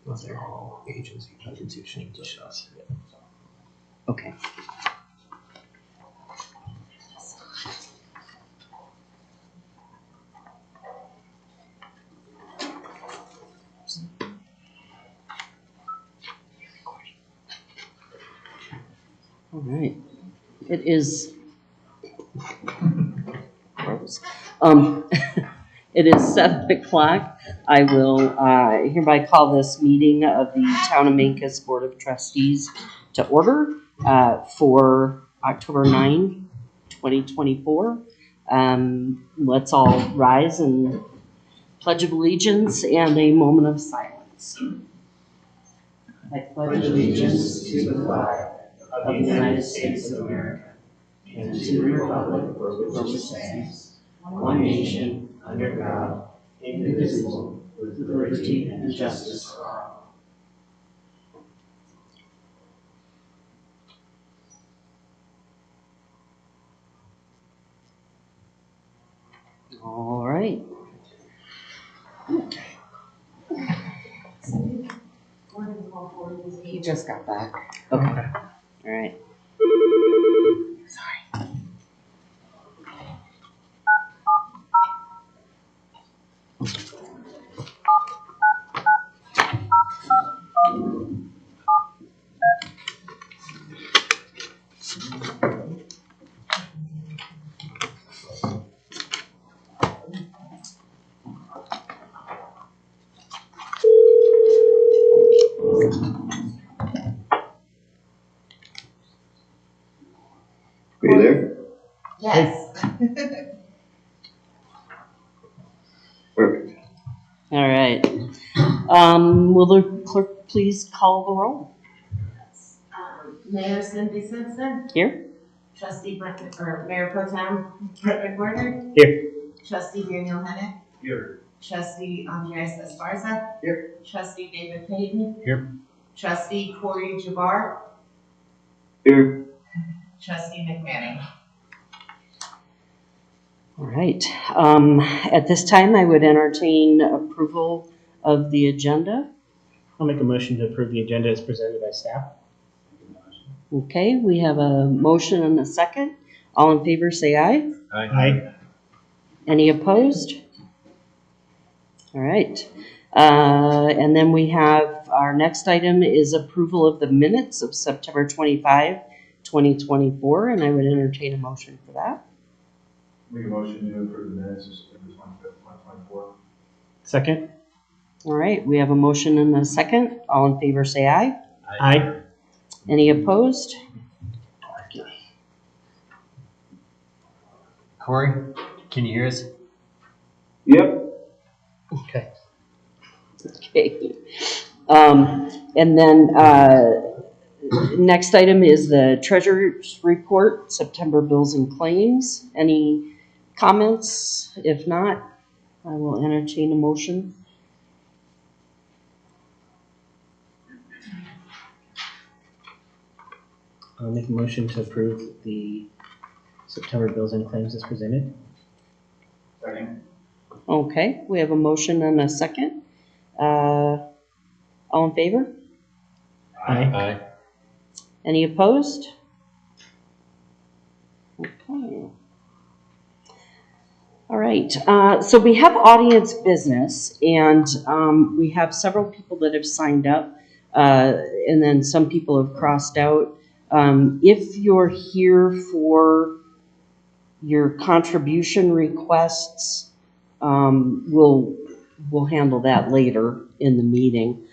Those are all agency positions. Okay. All right. It is gross. It is 7 o'clock. I will hereby call this meeting of the Town of Mancos Board of Trustees to order for October 9, 2024. Let's all rise and pledge of allegiance and a moment of silence. I pledge allegiance to the flag of the United States of America and to the republic for which it stands, one nation, under God, indivisible, with liberty and justice for all. All right. He just got back. Okay. All right. Sorry. Are you there? Yes. Perfect. All right. Will the clerk please call the roll? Mayor Cindy Simpson. Here. Trustee Mayor Pro Tem Brett McWhorter. Here. Trustee Daniel Hennett. Here. Trustee Andres Esparza. Here. Trustee David Payton. Here. Trustee Corey Jabbar. Here. Trustee McManning. All right. At this time, I would entertain approval of the agenda. I'll make a motion to approve the agenda as presented by staff. Okay, we have a motion and a second. All in favor, say aye. Aye. Any opposed? All right. And then we have our next item is approval of the minutes of September 25, 2024, and I would entertain a motion for that. Make a motion to approve the minutes of September 25th, 2024. Second. All right, we have a motion and a second. All in favor, say aye. Aye. Any opposed? Corey, can you hear us? Yep. Okay. Okay. And then next item is the treasurer's report, September bills and claims. Any comments? If not, I will entertain a motion. I'll make a motion to approve the September bills and claims as presented. Second. Okay, we have a motion and a second. All in favor? Aye. Any opposed? Okay. All right, so we have audience business, and we have several people that have signed up, and then some people have crossed out. If you're here for your contribution requests, we'll handle that later in the meeting.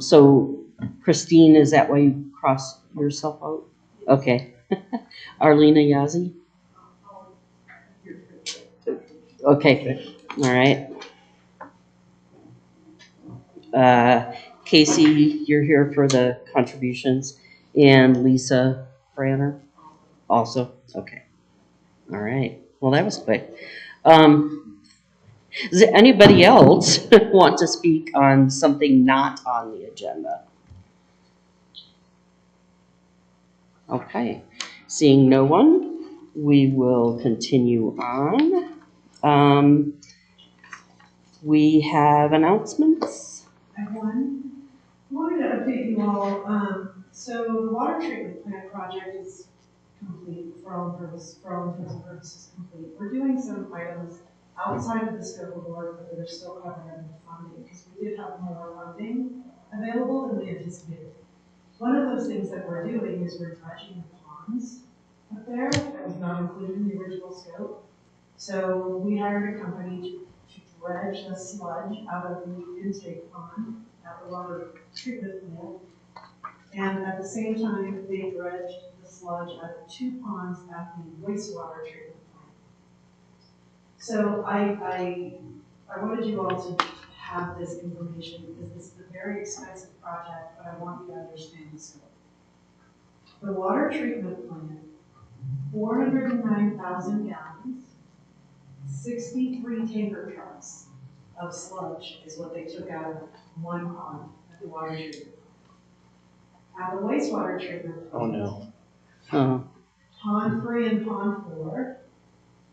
So Christine, is that why you crossed yourself out? Okay. Arlena Yazzie? Okay, all right. Casey, you're here for the contributions, and Lisa Branner also? Okay. All right. Well, that was quick. Does anybody else want to speak on something not on the agenda? Okay. Seeing no one, we will continue on. We have announcements. Everyone, Wanted to update you all, so the water treatment plant project is complete for all intents and purposes complete. We're doing some items outside of the scope of work, but that are still covered under the funding, because we did have more funding available than we anticipated. One of those things that we're doing is we're dredging the ponds up there, that was not included in the original scope. So we hired a company to dredge the sludge out of the intake pond at the water treatment plant. And at the same time, they dredged the sludge out of 2 ponds at the wastewater treatment plant. So I wanted you all to have this information because this is a very expensive project, but I want you to understand the scope. The water treatment plant, 409,000 gallons, 63 tanker trucks of sludge is what they took out of 1 pond at the water treatment. At the wastewater treatment plant. Oh, no. Oh, Pond 3 and Pond 4,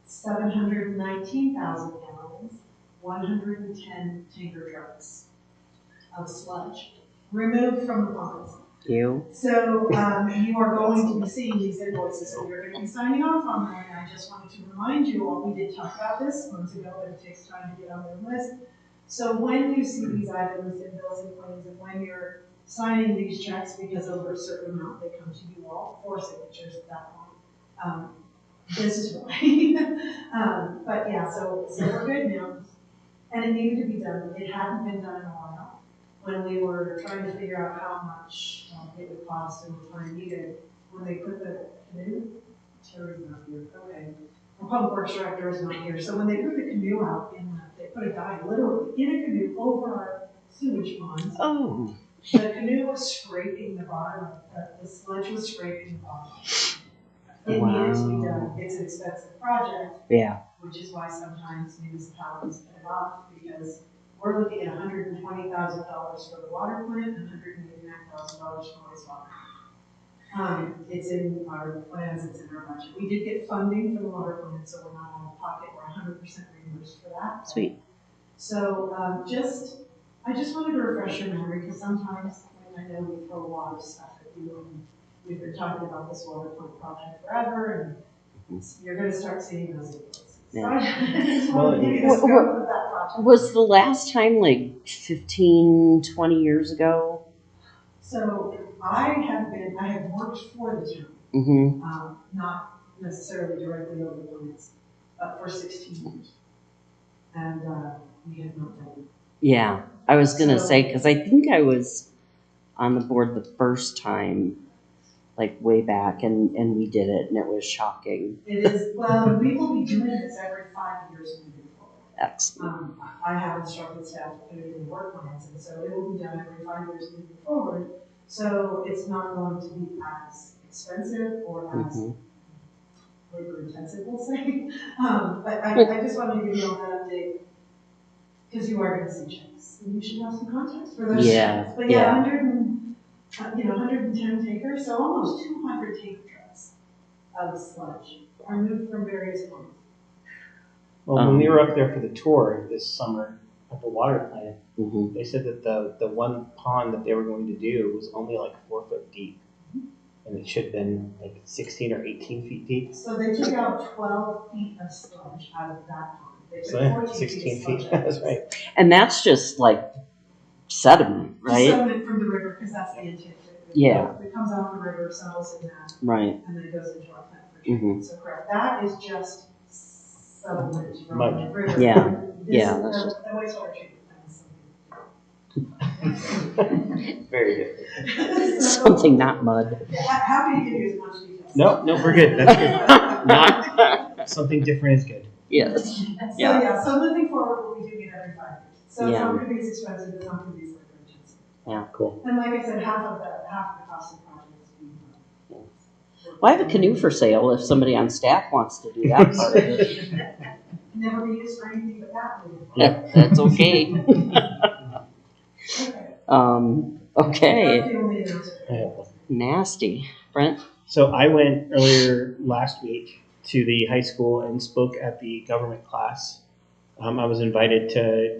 719,000 gallons, 110 tanker trucks of sludge removed from the ponds. you? So you are going to be seeing these invoices, and you're going to be signing off on them. And I just wanted to remind you all, we did talk about this months ago, but it takes time to get on the list. So when you see these items in bills and claims, and when you're signing these checks, because over a certain amount, they come to you all for signatures at that point. This is why. But yeah, so we're good now. And it needed to be done. It hadn't been done in a while. When we were trying to figure out how much it would cost and the time needed, when they put the canoe, Terry's not here, okay. Our public works director is not here. So when they put the canoe out, they put a guy literally in a canoe over our sewage ponds. Oh, The canoe was scraping the bottom, the sludge was scraping the bottom. It needed to be done. It's an expensive project, yeah. which is why sometimes municipalities put it off, because we're looking at $120,000 for the water plant and $189,000 for wastewater. It's in our plans, it's in our budget. We did get funding for the water plant, so we're not out of pocket. We're 100% reimbursed for that. Sweet. So I just wanted to refresh your memory, because sometimes, I know we throw a lot of stuff at you, and we've been talking about this water plant project forever, and you're going to start seeing those invoices. So Yeah. I just wanted to give you the scope of that project. Was the last time like 15, 20 years ago? So I have worked for the town, Mm-hmm. not necessarily directly over the plants, but for 16 years. And we have not done it. Yeah, I was gonna So- say, because I think I was on the board the first time, like way back, and we did it, and it was shocking. It is, well, we will be doing this every 5 years moving forward. Excellent. I have instructed staff to put it in work plans, and so it will be done every 5 years moving forward. So it's not going to be as expensive or as Mm-hmm. labor intensive, we'll say. But I just wanted to give you all that update, because you are going to see checks, and you should have some context for those Yeah, checks. But yeah. 110 takers, so almost 200 tanker trucks of sludge are moved from various ponds. Well, when we were up there for the tour this summer at the water plant, Mm-hmm. they said that the one pond that they were going to do was only like 4 foot deep. And it should have been like 16 or 18 feet deep. So they took out 12 feet of sludge out of that pond. They So took yeah, 14 16 feet of sludge feet, out. that's right. And that's just like sediment, right? Sediment from the river, because that's the intake. Yeah. It comes out of the river, settles in that, Right. and then it goes into our plant for treatment. So correct, that is just sediment from Mud. the river. Yeah. This- Yeah, that's the wastewater treatment plant is Very different. something. So, Something not mud. happy to give you as much detail. No, we're good. That's good. Not something different is good. Yes. So Yeah. yeah, so moving forward, we'll be doing it every 5 years. So it's Yeah. not gonna be as expensive, it's not gonna be as labor intensive. Cool. And like I said, half of the cost of the project is being done. Well, I have a canoe for sale if somebody on staff wants to do that part of it. Never be used for anything but that. That's okay. Okay. Okay. That's the only answer. Yeah. Nasty. Brent? So I went earlier last week to the high school and spoke at the government class. I was invited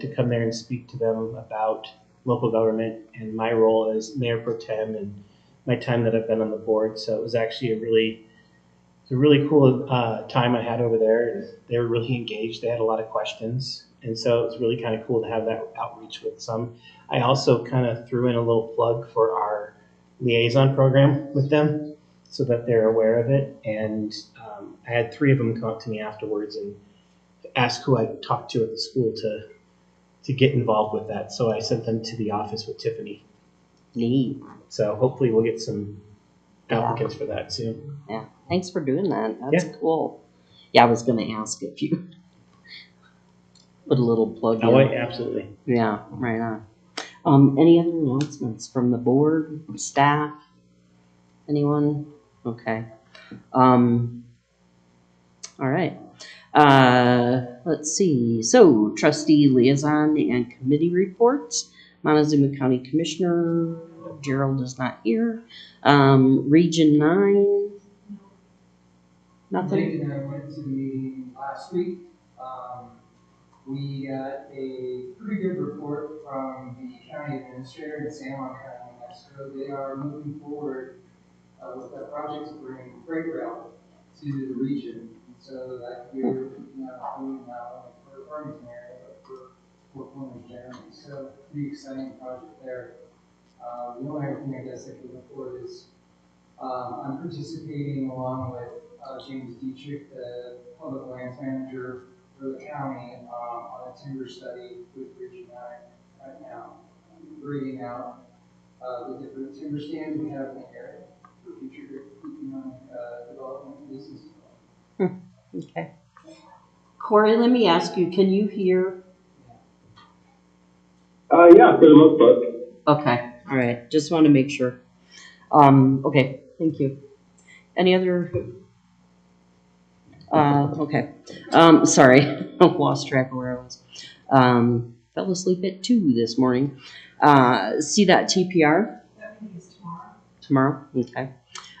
to come there and speak to them about local government and my role as mayor pro tem and my time that I've been on the board. So it was actually it's a really cool time I had over there. And they were really engaged. They had a lot of questions. And so it was really kind of cool to have that outreach with some. I also kind of threw in a little plug for our liaison program with them so that they're aware of it. And I had 3 of them come up to me afterwards and ask who I talked to at the school to get involved with that. So I sent them to the office with Tiffany. Neat. So hopefully we'll get some applicants for that soon. Yeah. Thanks for doing that. That's cool. Yeah, I was going to ask if you put a little plug Oh, in. absolutely. Yeah, right on. Any other announcements from the board, staff? Anyone? Okay. All right. Let's see. So, trustee liaison and committee reports. Montezuma County Commissioner Gerald is not here. Region 9. Nothing. Jake and I went to the meeting last week. We got a pretty good report from the county administrator in San Juan County, New Mexico. They are moving forward with that project to bring freight rail to the region. So that you're not only for Farmington area, but for Four Corners generally. So pretty exciting project there. The only other thing I guess I could look for is I'm participating along with James Dietrich, the public lands manager for the county, on a timber study with Region 9 right now. Grading out the different timber stands we have in the area for future economic development, business development. Okay. Corey, let me ask you, can you hear? Yeah, for the most part. Okay, all right, just want to make sure. Okay, thank you. Any other? Okay. Sorry, lost track of where I was. Fell asleep at 2 this morning. See that TPR? That meeting is tomorrow. Tomorrow? Okay.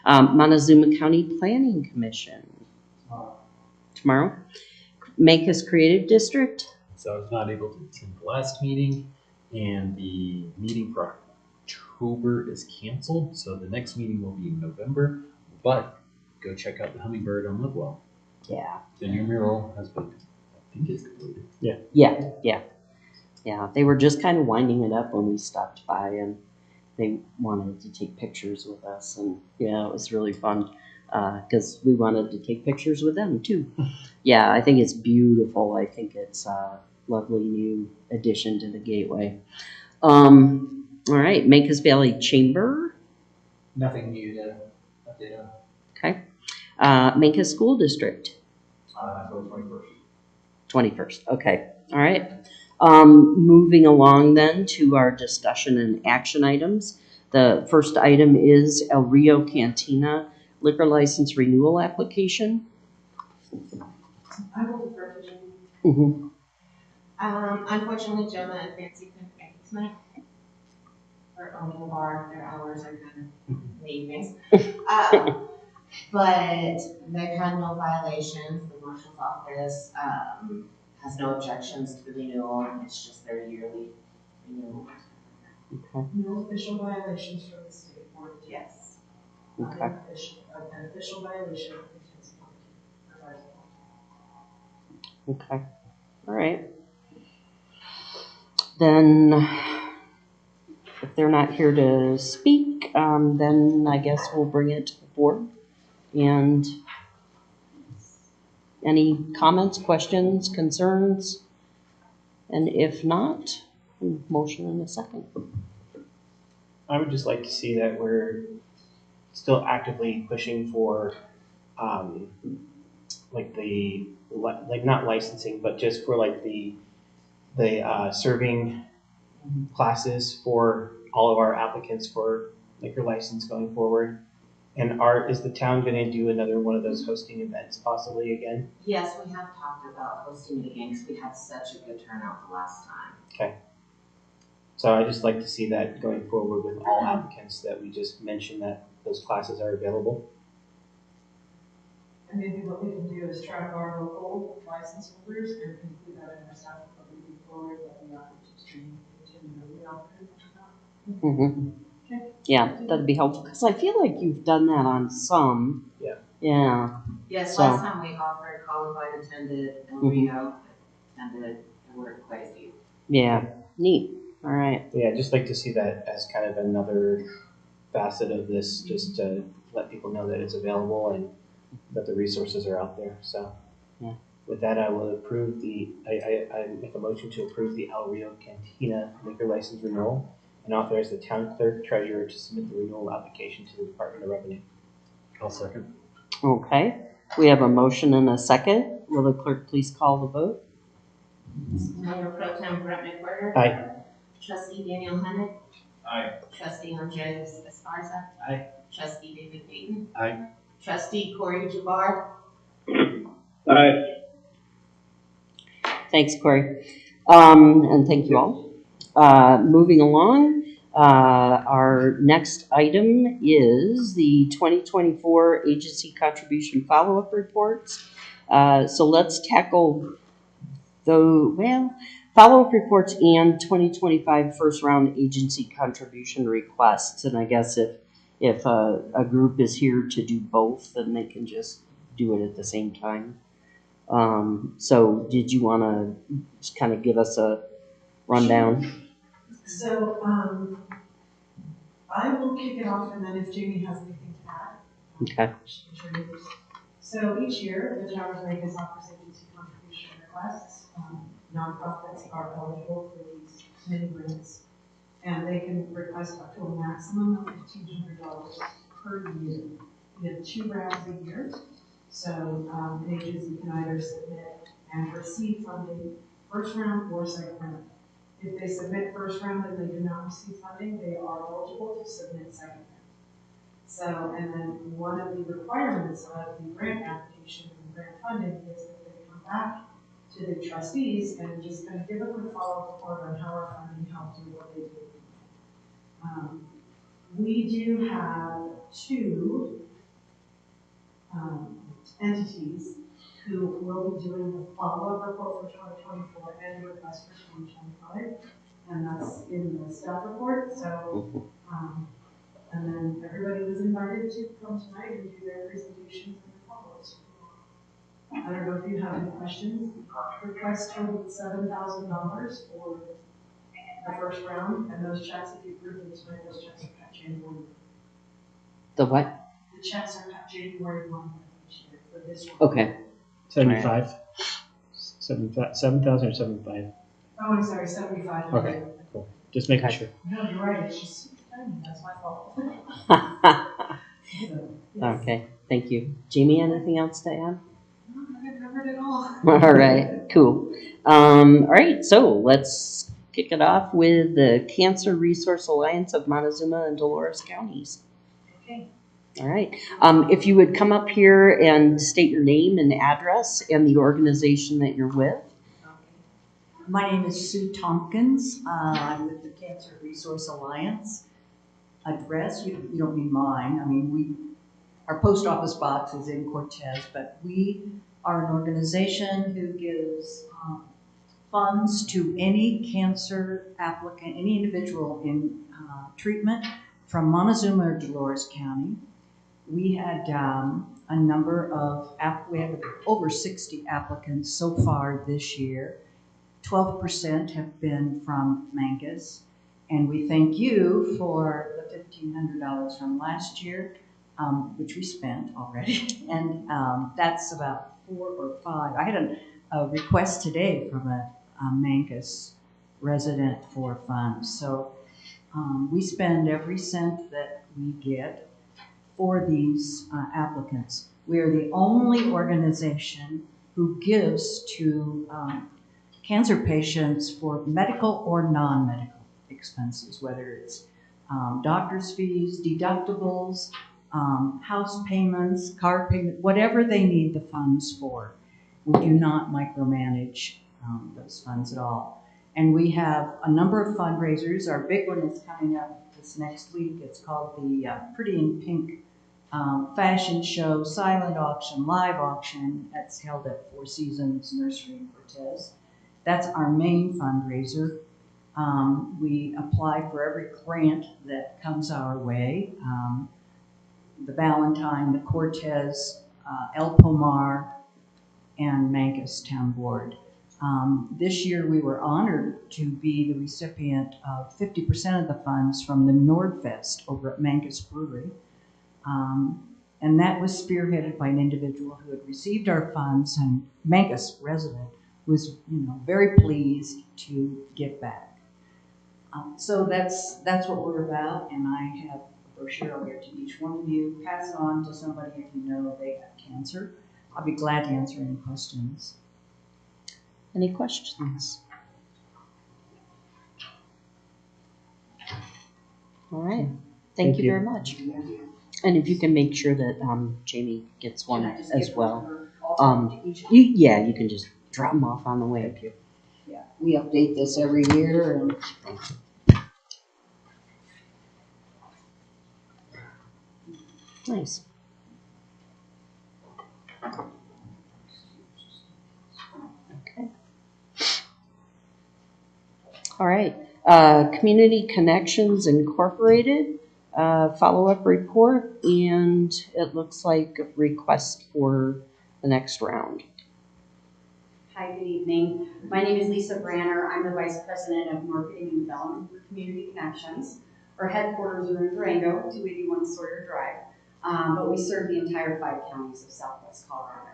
Montezuma County Planning Commission. Tomorrow. Mancos Creative District. So I was not able to attend the last meeting, and the meeting for October is canceled. So the next meeting will be in November. But go check out the Hummingbird on Livewell. Yeah. The new mural has been, I think, it's completed. Yeah. They were just kind of winding it up when we stopped by, and they wanted to take pictures with us, and yeah, it was really fun because we wanted to take pictures with them too. Yeah, I think it's beautiful. I think it's a lovely new addition to the Gateway. All right, Mancos Valley Chamber. Nothing new to update on. Okay. Mancos School District. Until the 21st. 21st. Okay. All right. Moving along then to our discussion and action items. The first item is El Rio Cantina liquor license renewal application. I will defer to Jim. Mm-hmm. Unfortunately, Jonah and Fancy couldn't make it tonight. They're owning the bar, their hours are kind of in the evenings. But they've had no violations, the marshal's office, has no objections to the renewal, it's just their yearly renewal. No official violations from the state board. Yes. Okay. An official violation of intense quantity. Okay. All right. Then, if they're not here to speak, then I guess we'll bring it to the board. And any comments, questions, concerns? And if not, motion in a second. I would just like to see that we're still actively pushing for, like not licensing, but just for like the serving classes for all of our applicants for liquor license going forward. And is the town going to do another one of those hosting events possibly again? Yes, we have talked about hosting it again, because we had such a good turnout the last time. So I just like to see that going forward with all applicants, that we just mention that those classes are available. And maybe what we can do is try to our local license holders and include that in our staff before we move forward, that we offer to stream, continue to be offered. Mhm. Okay. Yeah, that'd be helpful, because I feel like you've done that on some. Yeah. Yeah, Yes, So- last time we offered, Columbine attended, and Rio attended, and we're quite a few. yeah, neat, all right. Yeah, I'd just like to see that as kind of another facet of this, just to let people know that it's available and that the resources are out there. So Yeah. with that, I will approve I make a motion to approve the El Rio Cantina liquor license renewal and authorize the town clerk treasurer to submit the renewal application to the Department of Revenue. I'll second. Okay, we have a motion and a second. Will the clerk please call the vote? Mayor Pro Tem Brett McWhirter. Aye. Trustee Daniel Hennett. Aye. Trustee Andres Esparza. Aye. Trustee David Payton. Aye. Trustee Corey Jabbar. Aye. Thanks, Corey. And thank you all. Moving along, our next item is the 2024 agency contribution follow-up reports. So let's tackle follow-up reports and 2025 first round agency contribution requests. And I guess if a group is here to do both, then they can just do it at the same time. So did you want to just kind of give us a rundown? So, I will kick it off, and then if Jamie has anything to add. Okay. She can share yours. So each year, the Town of Vegas offers agency contribution requests. Nonprofits are eligible for these mini grants, and they can request up to a maximum of $1,500 per year. We have 2 rounds a year, so an agency can either submit and receive funding first round or second round. If they submit first round and they do not receive funding, they are eligible to submit second round. So, and then one of the requirements of the grant application and grant funding is that they come back to the trustees and just kind of give a quick follow-up report on how our funding helped and what they did. We do have 2 entities who will be doing the follow-up report for 2024 and the request for 2025, and that's in the staff report. So, and then everybody was invited to come tonight and do their presentations and their follow-ups. I don't know if you have any questions. Request totaled $7,000 for the first round, and those checks, if you approve them tonight, those checks are cut January. The what? The checks are cut January 1 each year for this one. Okay. 75. 7,000 or 75? Oh, I'm sorry, 75. Okay, cool. Just making sure. No, you're right, it's just, that's my fault. So, yes. Okay, thank you. Jamie, anything else to add? No, I covered it all. All right, cool. All right, so let's kick it off with the Cancer Resource Alliance of Montezuma and Dolores Counties. Okay. All right. If you would come up here and state your name and address and the organization that you're with. My name is Sue Tompkins. I'm with the Cancer Resource Alliance. Address, you don't need mine. I mean, our post office box is in Cortez, but we are an organization who gives funds to any cancer applicant, any individual in treatment from Montezuma or Dolores County. We had a number of, we have over 60 applicants so far this year. 12% have been from Mancos, and we thank you for the $1,500 from last year, which we spent already, and that's about 4 or 5. I had a request today from a Mancos resident for funds, so we spend every cent that we get for these applicants. We are the only organization who gives to cancer patients for medical or non-medical expenses, whether it's doctor's fees, deductibles, house payments, car payment, whatever they need the funds for. We do not micromanage those funds at all. And we have a number of fundraisers. Our big one is coming up this next week. It's called the Pretty in Pink fashion show, silent auction, live auction. That's held at Four Seasons Nursery in Cortez. That's our main fundraiser. We apply for every grant that comes our way. The Valentine, the Cortez, El Pomar, and Mancos Town Board. This year we were honored to be the recipient of 50% of the funds from the Nordfest over at Mancos Brewery. And that was spearheaded by an individual who had received our funds, and Mancos resident was, very pleased to give back. So that's what we're about, and I have a brochure I'll give to each one of you. Pass it on to somebody if you know they have cancer. I'll be glad to answer any questions. Any questions? All right. Thank you very much. And if you can make sure that Jamie gets one as well. You can just drop them off on the way. Thank you. Yeah, we update this every year. And Nice. Okay. All right. Community Connections Incorporated, follow-up report, and it looks like a request for the next round. Hi, good evening. My name is Lisa Branner. I'm the Vice President of Marketing and Development for Community Connections. Our headquarters are in Durango, 281 Sawyer Drive, but we serve the entire 5 counties of Southwest Colorado.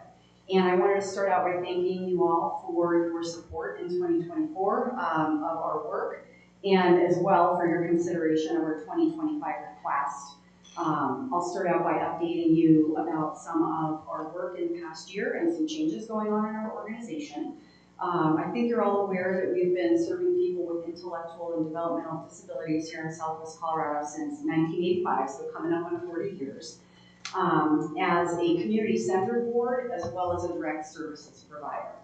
And I wanted to start out by thanking you all for your support in 2024 of our work, and as well for your consideration of our 2025 request. I'll start out by updating you about some of our work in the past year and some changes going on in our organization. I think you're all aware that we've been serving people with intellectual and developmental disabilities here in Southwest Colorado since 1985, so coming up on 40 years, as a community-centered board as well as a direct services provider.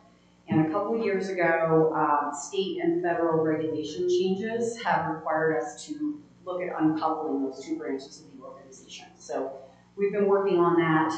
And a couple of years ago, state and federal regulation changes have required us to look at uncoupling those 2 branches of the organization. So we've been working on that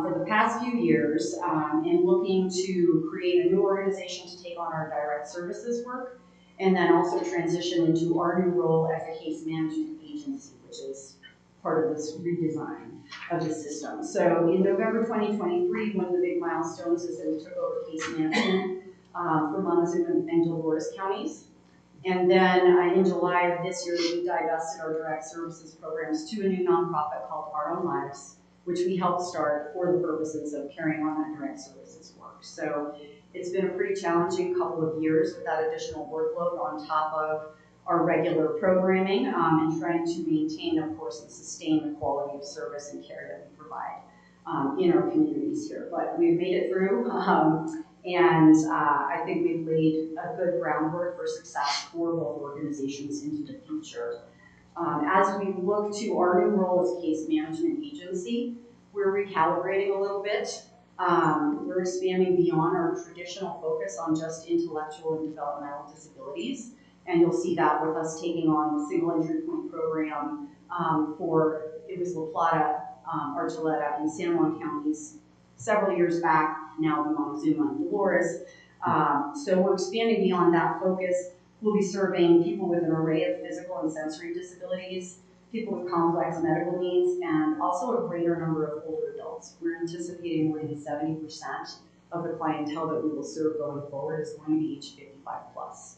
for the past few years and looking to create a new organization to take on our direct services work, and then also transition into our new role as a case management agency, which is part of this redesign of the system. So in November 2023, one of the big milestones is that we took over case management for Montezuma and Dolores counties. And then in July of this year, we divested our direct services programs to a new nonprofit called Our Own Lives, which we helped start for the purposes of carrying on that direct services work. So it's been a pretty challenging couple of years with that additional workload on top of our regular programming and trying to maintain, of course, and sustain the quality of service and care that we provide in our communities here. But we've made it through. And I think we've laid a good groundwork for success for both organizations into the future. As we look to our new role as case management agency, we're recalibrating a little bit. We're expanding beyond our traditional focus on just intellectual and developmental disabilities. And you'll see that with us taking on the single entry point program it was La Plata, Archuleta, and San Juan counties several years back, now the Montezuma and Dolores. So we're expanding beyond that focus. We'll be serving people with an array of physical and sensory disabilities, people with complex medical needs, and also a greater number of older adults. We're anticipating more than 70% of the clientele that we will serve going forward is going to be age 55 plus.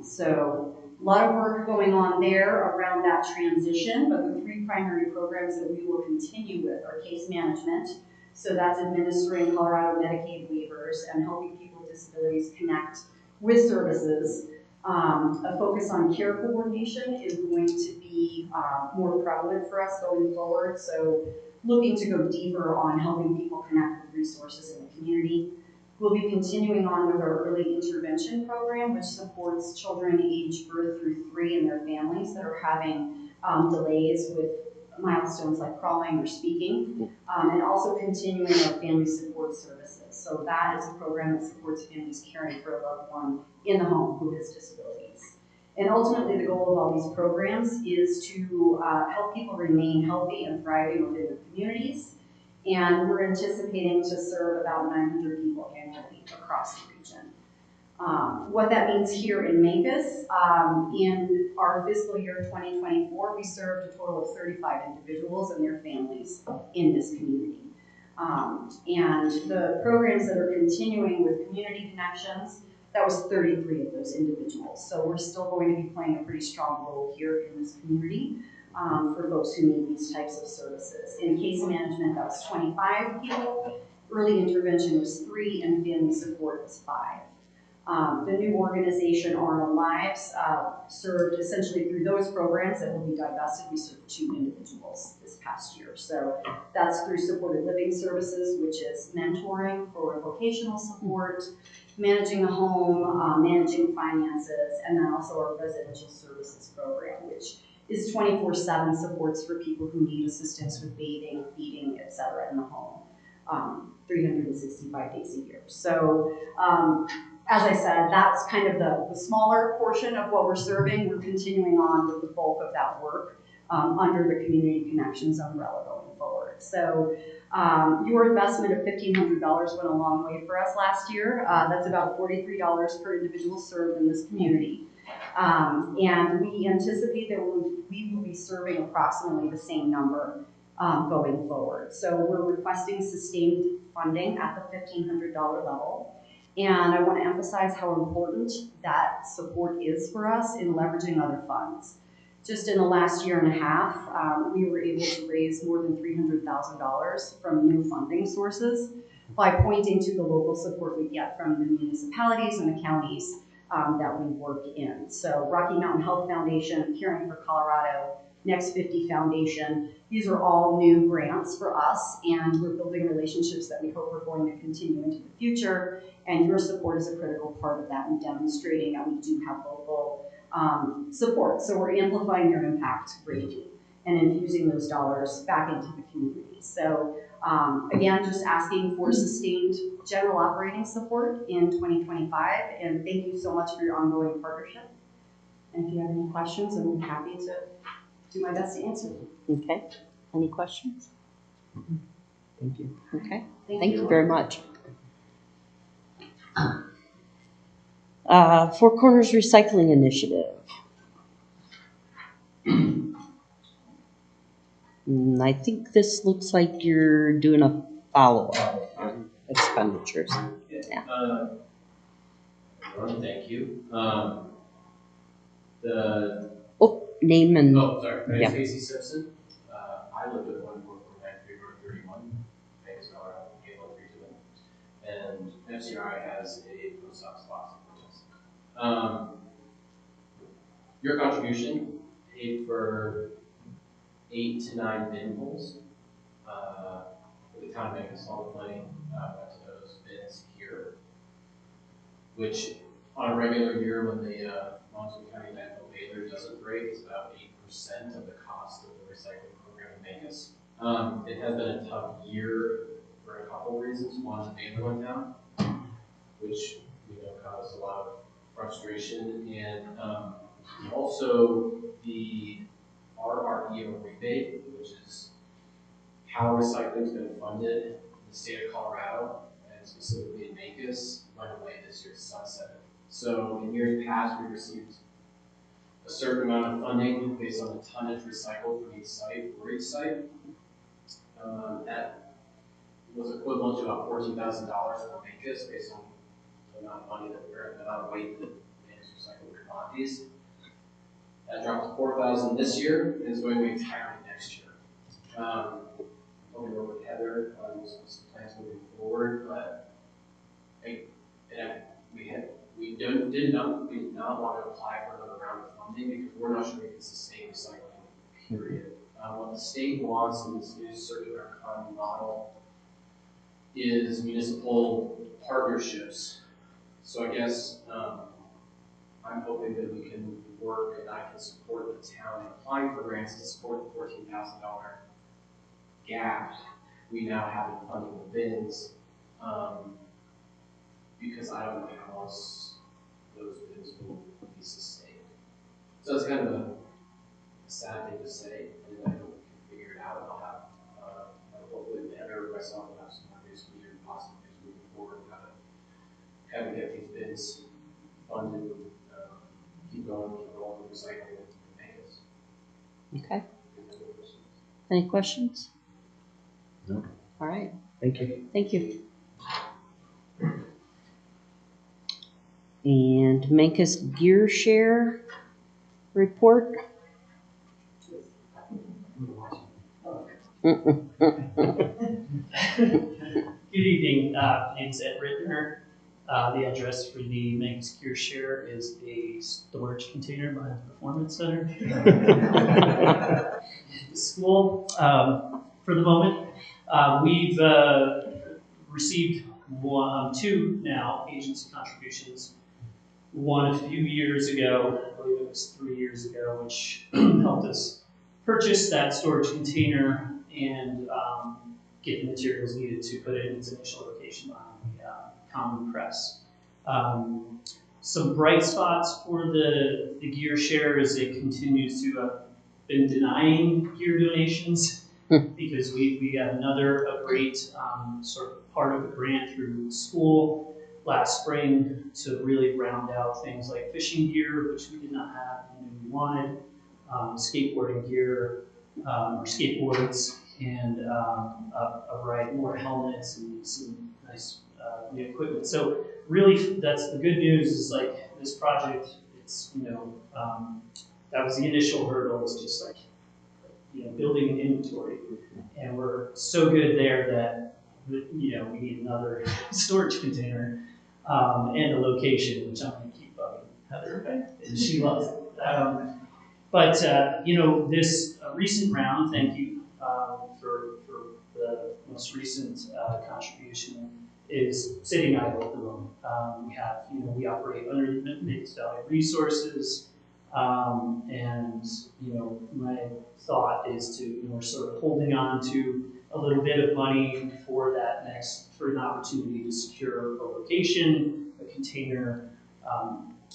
So a lot of work going on there around that transition, but the 3 primary programs that we will continue with are case management. So that's administering Colorado Medicaid waivers and helping people with disabilities connect with services. A focus on care coordination is going to be more prevalent for us going forward. So looking to go deeper on helping people connect with resources in the community. We'll be continuing on with our early intervention program, which supports children aged birth through 3 and their families that are having delays with milestones like crawling or speaking, and also continuing our family support services. So that is a program that supports families caring for a loved one in the home who has disabilities. And ultimately, the goal of all these programs is to help people remain healthy and thriving within their communities. And we're anticipating to serve about 900 people annually across the region. What that means here in Mancos, in our fiscal year 2024, we served a total of 35 individuals and their families in this community. And the programs that are continuing with Community Connections, that was 33 of those individuals. So we're still going to be playing a pretty strong role here in this community for folks who need these types of services. In case management, that was 25 people. Early intervention was 3, and family support was 5. The new organization, Arnold Lives, served essentially through those programs that will be divested. We served 2 individuals this past year. So that's through supported living services, which is mentoring for vocational support, managing a home, managing finances, and then also our residential services program, which is 24/7 supports for people who need assistance with bathing, feeding, etc. in the home, 365 days a year. So as I said, that's kind of the smaller portion of what we're serving. We're continuing on with the bulk of that work under the Community Connections umbrella going forward. So your investment of $1,500 went a long way for us last year. That's about $43 per individual served in this community. And we anticipate that we will be serving approximately the same number going forward. So we're requesting sustained funding at the $1,500 level. And I want to emphasize how important that support is for us in leveraging other funds. Just in the last year and a half, we were able to raise more than $300,000 from new funding sources by pointing to the local support we get from the municipalities and the counties that we work in. So Rocky Mountain Health Foundation, Caring for Colorado, Next 50 Foundation, these are all new grants for us, and we're building relationships that we hope are going to continue into the future, and your support is a critical part of that in demonstrating that we do have local support. So we're amplifying your impact greatly and infusing those dollars back into the community. So again, just asking for sustained general operating support in 2025, and thank you so much for your ongoing partnership. And if you have any questions, I'm happy to do my best to answer them. Okay. Any questions? Thank you. Okay. Thank you very much. Four Corners Recycling Initiative. I think this looks like you're doing a follow-up on expenditures. Yeah. Everyone, thank you. Name and Sorry. My yeah. name's Casey Simpson. I lived at 14393 Road 31, Vegas, Colorado, and FCRI has a post office box in Cortez. Your contribution paid for 8 to 9 bin pulls. The town of Vegas, all the money went to those bins here, which on a regular year when the Monson County landfill Baylor doesn't break, is about 8% of the cost of the recycling program in Vegas. It has been a tough year for a couple of reasons. One, the Baylor went down, which we know caused a lot of frustration, and also the RREO rebate, which is how recycling has been funded in the state of Colorado, and specifically in Mancos, went away this year, sunsetted. So in years past, we received a certain amount of funding based on the tonnage recycled from each site, for each site. That was equivalent to about $14,000 for Mancos based on the amount of money that we're, the amount of weight that Mancos recycled commodities. That dropped to $4,000 this year and is going to be entirely next year. We work with Heather on some plans moving forward, but we did not want to apply for another round of funding because we're not sure we can sustain recycling, period. What the state wants in this new circular economy model is municipal partnerships. So I guess I'm hoping that we can work and I can support the town in applying for grants to support the $14,000 gap we now have in funding the bins, because I don't know how else those bins will be sustained. So it's kind of a sad thing to say, and I hope we can figure it out. I'll have hopefully Heather or myself will have some more news for you and possibly moving forward how to get these bins fun to keep going with recycling and payments. Okay. Any questions? No. All right. Thank you. Thank you. And Mancus Gear Share report. Good evening, my name's Ed Rittner. The address for the Mancus Gear Share is a storage container by the Performance Center. The school, for the moment, we've received two now agency contributions. One a few years ago, I believe it was 3 years ago, which helped us purchase that storage container and get the materials needed to put it in its initial location on the common press. Some bright spots for the gear share is it continues to have been denying gear donations because we got a great sort of part of the grant through the school last spring to really round out things like fishing gear, which we did not have and we wanted, skateboarding gear, or skateboards, and a variety more helmets and some nice new equipment. So really, that's the good news is like this project, it's, that was the initial hurdle, is just like, building an inventory. And we're so good there that, we need another storage container and a location, which I'm going to keep bugging Heather, and she loves it. This recent round, thank you for the most recent contribution, is sitting idle at the moment. We operate under the Mancus Valley Resources, and my thought is to, we're sort of holding on to a little bit of money for an opportunity to secure a location, a container,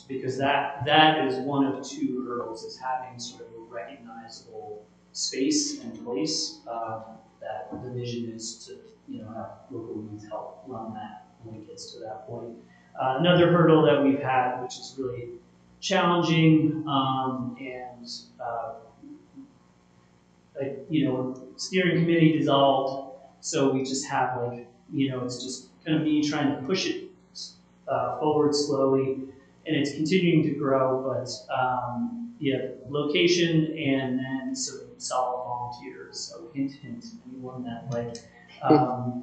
because that is one of two hurdles, is having sort of a recognizable space and place that the vision is to have local youth help run that when it gets to that point. Another hurdle that we've had, which is really challenging, and steering committee dissolved, so we just have it's just kind of me trying to push it forward slowly, and it's continuing to grow, but location and then some solid volunteers. So hint, anyone that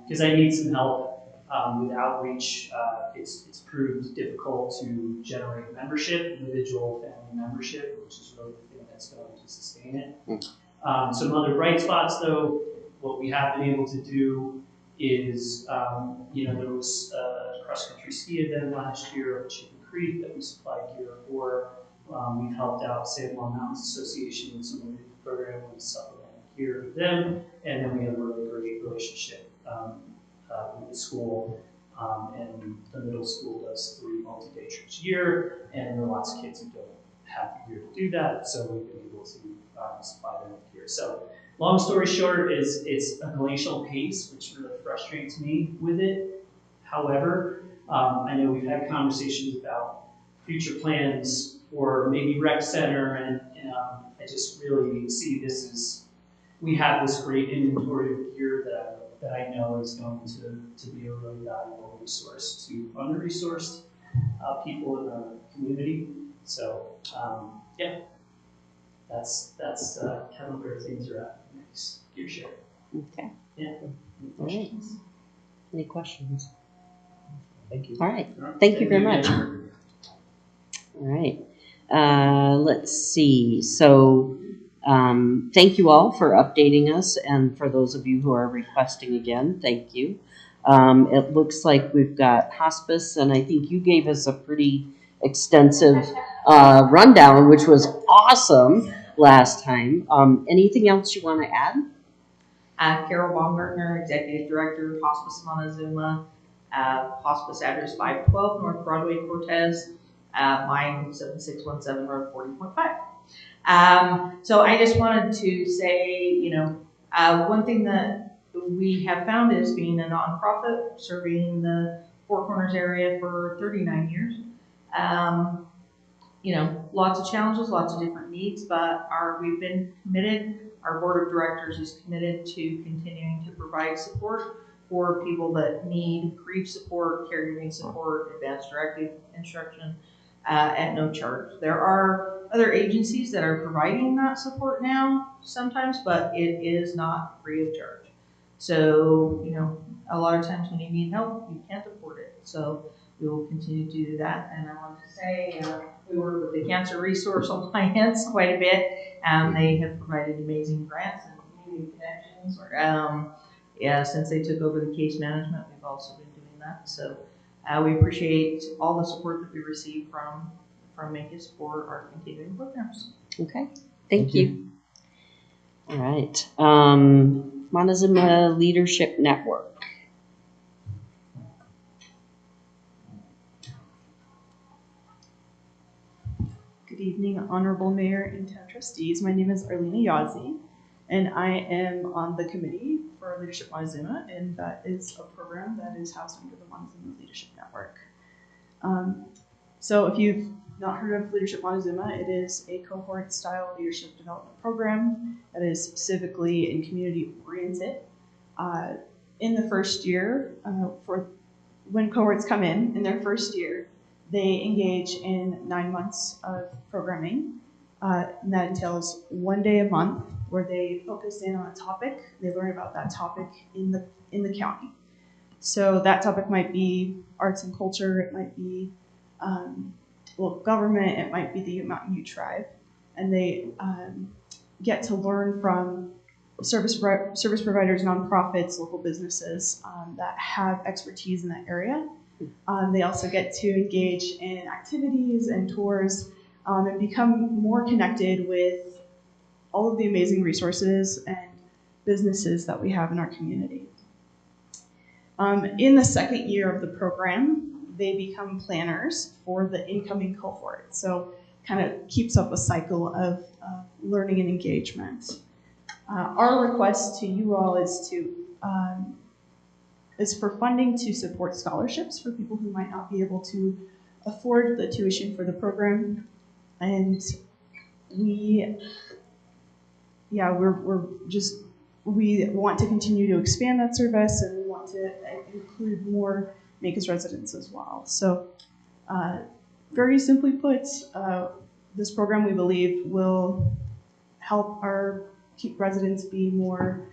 because I need some help with outreach. It's proved difficult to generate membership, individual family membership, which is really the thing that's going to sustain it. Some other bright spots, though, what we have been able to do is, there was a cross-country ski event last year at Chicken Creek that we supplied gear for. We've helped out San Juan Mountains Association with some of the program with supplement gear for them, and then we have a really great relationship with the school. And the middle school does 3 multi-day trips a year, and there are lots of kids who don't have the gear to do that, so we've been able to supply them with gear. So long story short is it's a glacial pace, which really frustrates me with it. However, I know we've had conversations about future plans for maybe rec center, and I just really see this as, we have this great inventory of gear that I know is going to be a really valuable resource to under-resourced people in our community. So that's kind of where things are at. Next gear share. Okay. Yeah. All right. Any questions? Thank you. All right. Thank you very much. All right. Let's see. So thank you all for updating us, and for those of you who are requesting again, thank you. It looks like we've got hospice, and I think you gave us a pretty extensive rundown, which was awesome last time. Anything else you want to add? Carol Baumgartner, Executive Director, Hospice Montezuma, Hospice address 512 North Broadway, Cortez, mine 7617 Road 40.5. So I just wanted to say, one thing that we have found is being a nonprofit serving the Four Corners area for 39 years. Lots of challenges, lots of different needs, but we've been committed. Our board of directors is committed to continuing to provide support for people that need grief support, caregiving support, advanced directive instruction at no charge. There are other agencies that are providing that support now sometimes, but it is not free of charge. So, a lot of times when you need help, you can't afford it. So we will continue to do that. And I want to say we work with the Cancer Resource Alliance quite a bit. They have provided amazing grants and community connections. Since they took over the case management, we've also been doing that. So we appreciate all the support that we receive from MACUS for our continuing programs. Okay, thank you. All right, Montezuma Leadership Network. Good evening, Honorable Mayor and Town Trustees. My name is Arlena Yazzie, and I am on the committee for Leadership Montezuma, and that is a program that is housed under the Montezuma Leadership Network. So if you've not heard of Leadership Montezuma, it is a cohort-style leadership development program that is specifically and community-oriented. In the first year, for when cohorts come in their first year, they engage in 9 months of programming. And that entails 1 day a month where they focus in on a topic. They learn about that topic in the county. So that topic might be arts and culture. It might be government. It might be the Mountain Ute tribe. And they get to learn from service providers, nonprofits, local businesses that have expertise in that area. They also get to engage in activities and tours and become more connected with all of the amazing resources and businesses that we have in our community. In the second year of the program, they become planners for the incoming cohort. So kind of keeps up a cycle of learning and engagement. Our request to you all is for funding to support scholarships for people who might not be able to afford the tuition for the program. And we want to continue to expand that service, and we want to include more MACUS residents as well. So very simply put, this program, we believe, will help our residents be more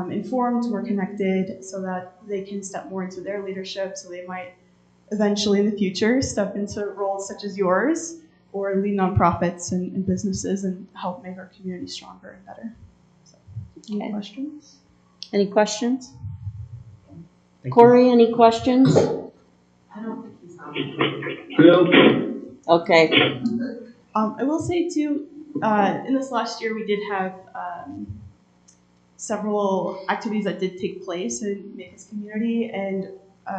informed, more connected, so that they can step more into their leadership, so they might eventually in the future step into roles such as yours or lead nonprofits and businesses and help make our community stronger and better. So, any questions? Any questions? Corey, any questions? I don't think he's on. No. Okay. I will say too, in this last year we did have several activities that did take place in MACUS community, and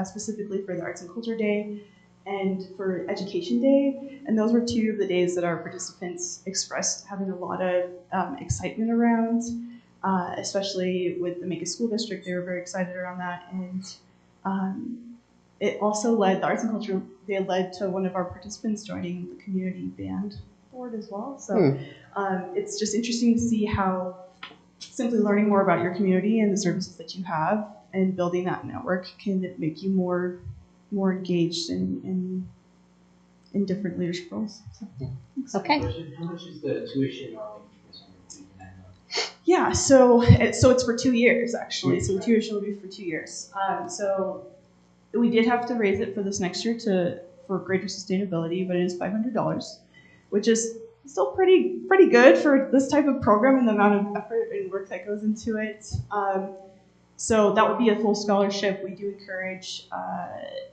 specifically for the Arts and Culture Day and for Education Day. And those were two of the days that our participants expressed having a lot of excitement around, especially with the MACUS School District. They were very excited around that. And it also led, the Arts and Culture Day led to one of our participants joining the community band board as well. So it's just interesting to see how simply learning more about your community and the services that you have and building that network can make you more engaged in different leadership roles. So, okay. How much is the tuition on Yeah, so it's for 2 years actually. So the tuition will be for 2 years. So we did have to raise it for this next year for greater sustainability, but it is $500, which is still pretty good for this type of program and the amount of effort and work that goes into it. So that would be a full scholarship. We do encourage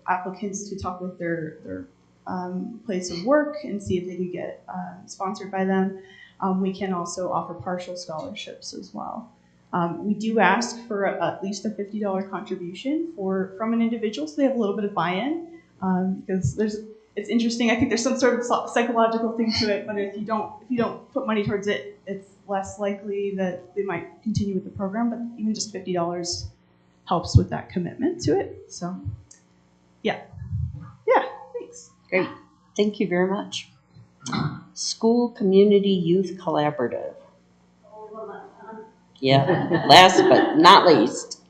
applicants to talk with their place of work and see if they can get sponsored by them. We can also offer partial scholarships as well. We do ask for at least a $50 contribution from an individual, so they have a little bit of buy-in, because it's interesting. I think there's some sort of psychological thing to it, but if you don't put money towards it, it's less likely that they might continue with the program. But even just $50 helps with that commitment to it. So, yeah, thanks. Great. Thank you very much. School Community Youth Collaborative. Yeah, last but not least.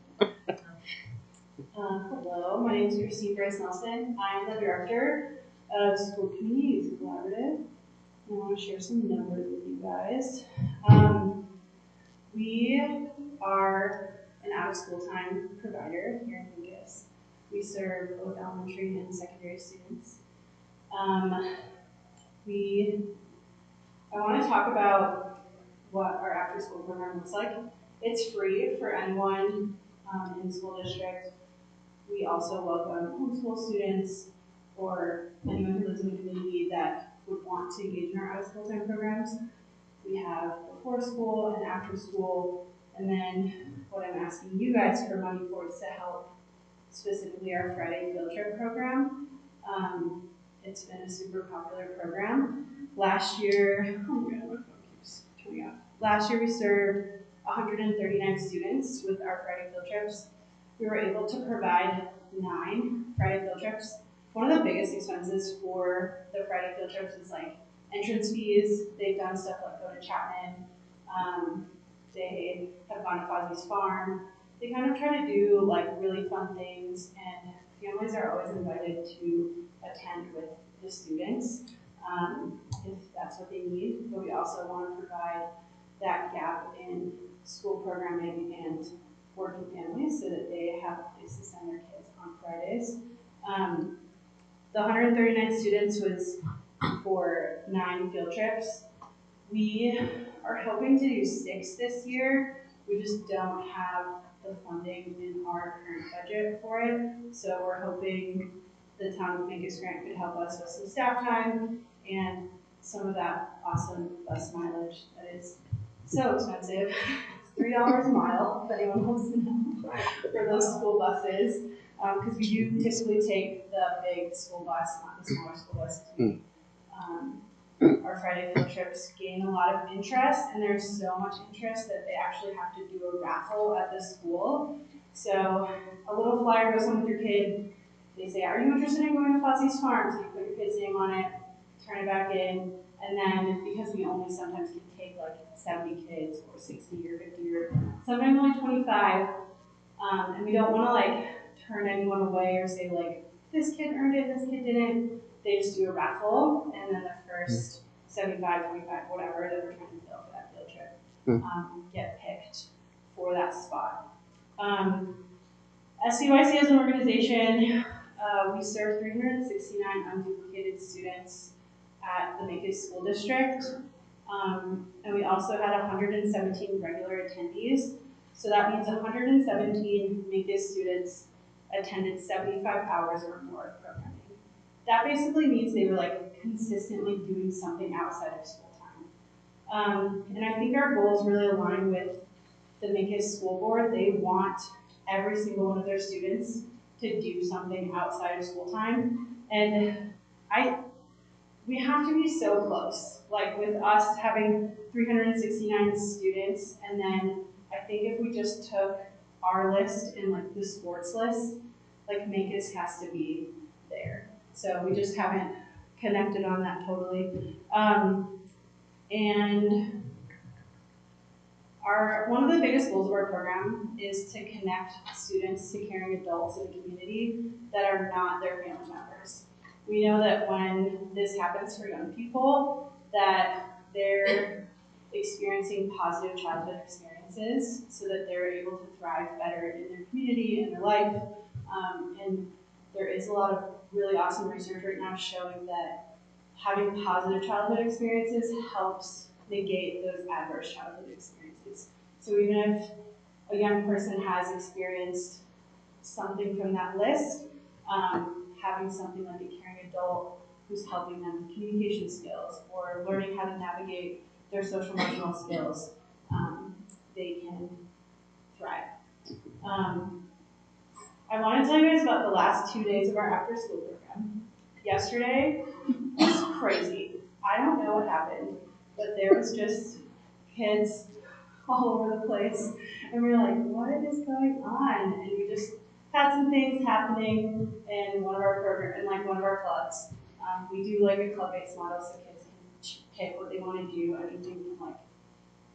Hello, my name is Christine Bryce Nelson. I am the director of School Community Youth Collaborative. I want to share some numbers with you guys. We are an out-of-school time provider here in Lucas. We serve both elementary and secondary students. I want to talk about what our after-school program looks like. It's free for anyone in the school district. We also welcome homeschool students or anyone who lives in the community that would want to engage in our out-of-school time programs. We have before school and after school, and then what I'm asking you guys for money for is to help specifically our Friday field trip program. It's been a super popular program. Last year, oh my god, my phone keeps turning off. Last year we served 139 students with our Friday field trips. We were able to provide 9 Friday field trips. One of the biggest expenses for the Friday field trips is like entrance fees. They've done stuff like go to Chapman. They have gone to Fozzie's Farm. They kind of try to do like really fun things, and families are always invited to attend with the students if that's what they need. But we also want to provide that gap in school programming and working families so that they have a place to send their kids on Fridays. The 139 students was for 9 field trips. We are hoping to do 6 this year. We just don't have the funding in our current budget for it. So we're hoping the town of Vegas grant could help us with some staff time and some of that awesome bus mileage that is so expensive. It's $3 a mile, if anyone wants to know, for those school buses. Because we do typically take the big school bus, not the smaller school bus. Our Friday field trips gain a lot of interest, and there's so much interest that they actually have to do a raffle at the school. So a little flyer goes home with your kid. They say, are you interested in going to Fozzie's Farm? So you put your kid's name on it, turn it back in, and then because we only sometimes can take like 70 kids or 60 or 50 or sometimes only 25, and we don't want to like turn anyone away or say like, this kid earned it, this kid didn't. They just do a raffle, and then the first 75, 25, whatever that we're trying to fill for that field trip get picked for that spot. SCYC as an organization, we serve 369 unduplicated students at the Macon School District, and we also had 117 regular attendees. So that means 117 Macon students attended 75 hours or more of programming. That basically means they were like consistently doing something outside of school time. And I think our goals really align with the Macon School Board. They want every single one of their students to do something outside of school time. And we have to be so close. Like with us having 369 students, and then I think if we just took our list and like the sports list, like Macon has to be there. So we just haven't connected on that totally. And one of the biggest goals of our program is to connect students to caring adults in the community that are not their family members. We know that when this happens for young people, that they're experiencing positive childhood experiences so that they're able to thrive better in their community and their life. And there is a lot of really awesome research right now showing that having positive childhood experiences helps negate those adverse childhood experiences. So even if a young person has experienced something from that list, having something like a caring adult who's helping them with communication skills or learning how to navigate their social emotional skills, they can thrive. I want to tell you guys about the last 2 days of our after school program. Yesterday was crazy. I don't know what happened, but there was just kids all over the place. And we were like, what is going on? And we just had some things happening in one of our programs, in like one of our clubs. We do like a club-based model so kids can pick what they want to do, anything from like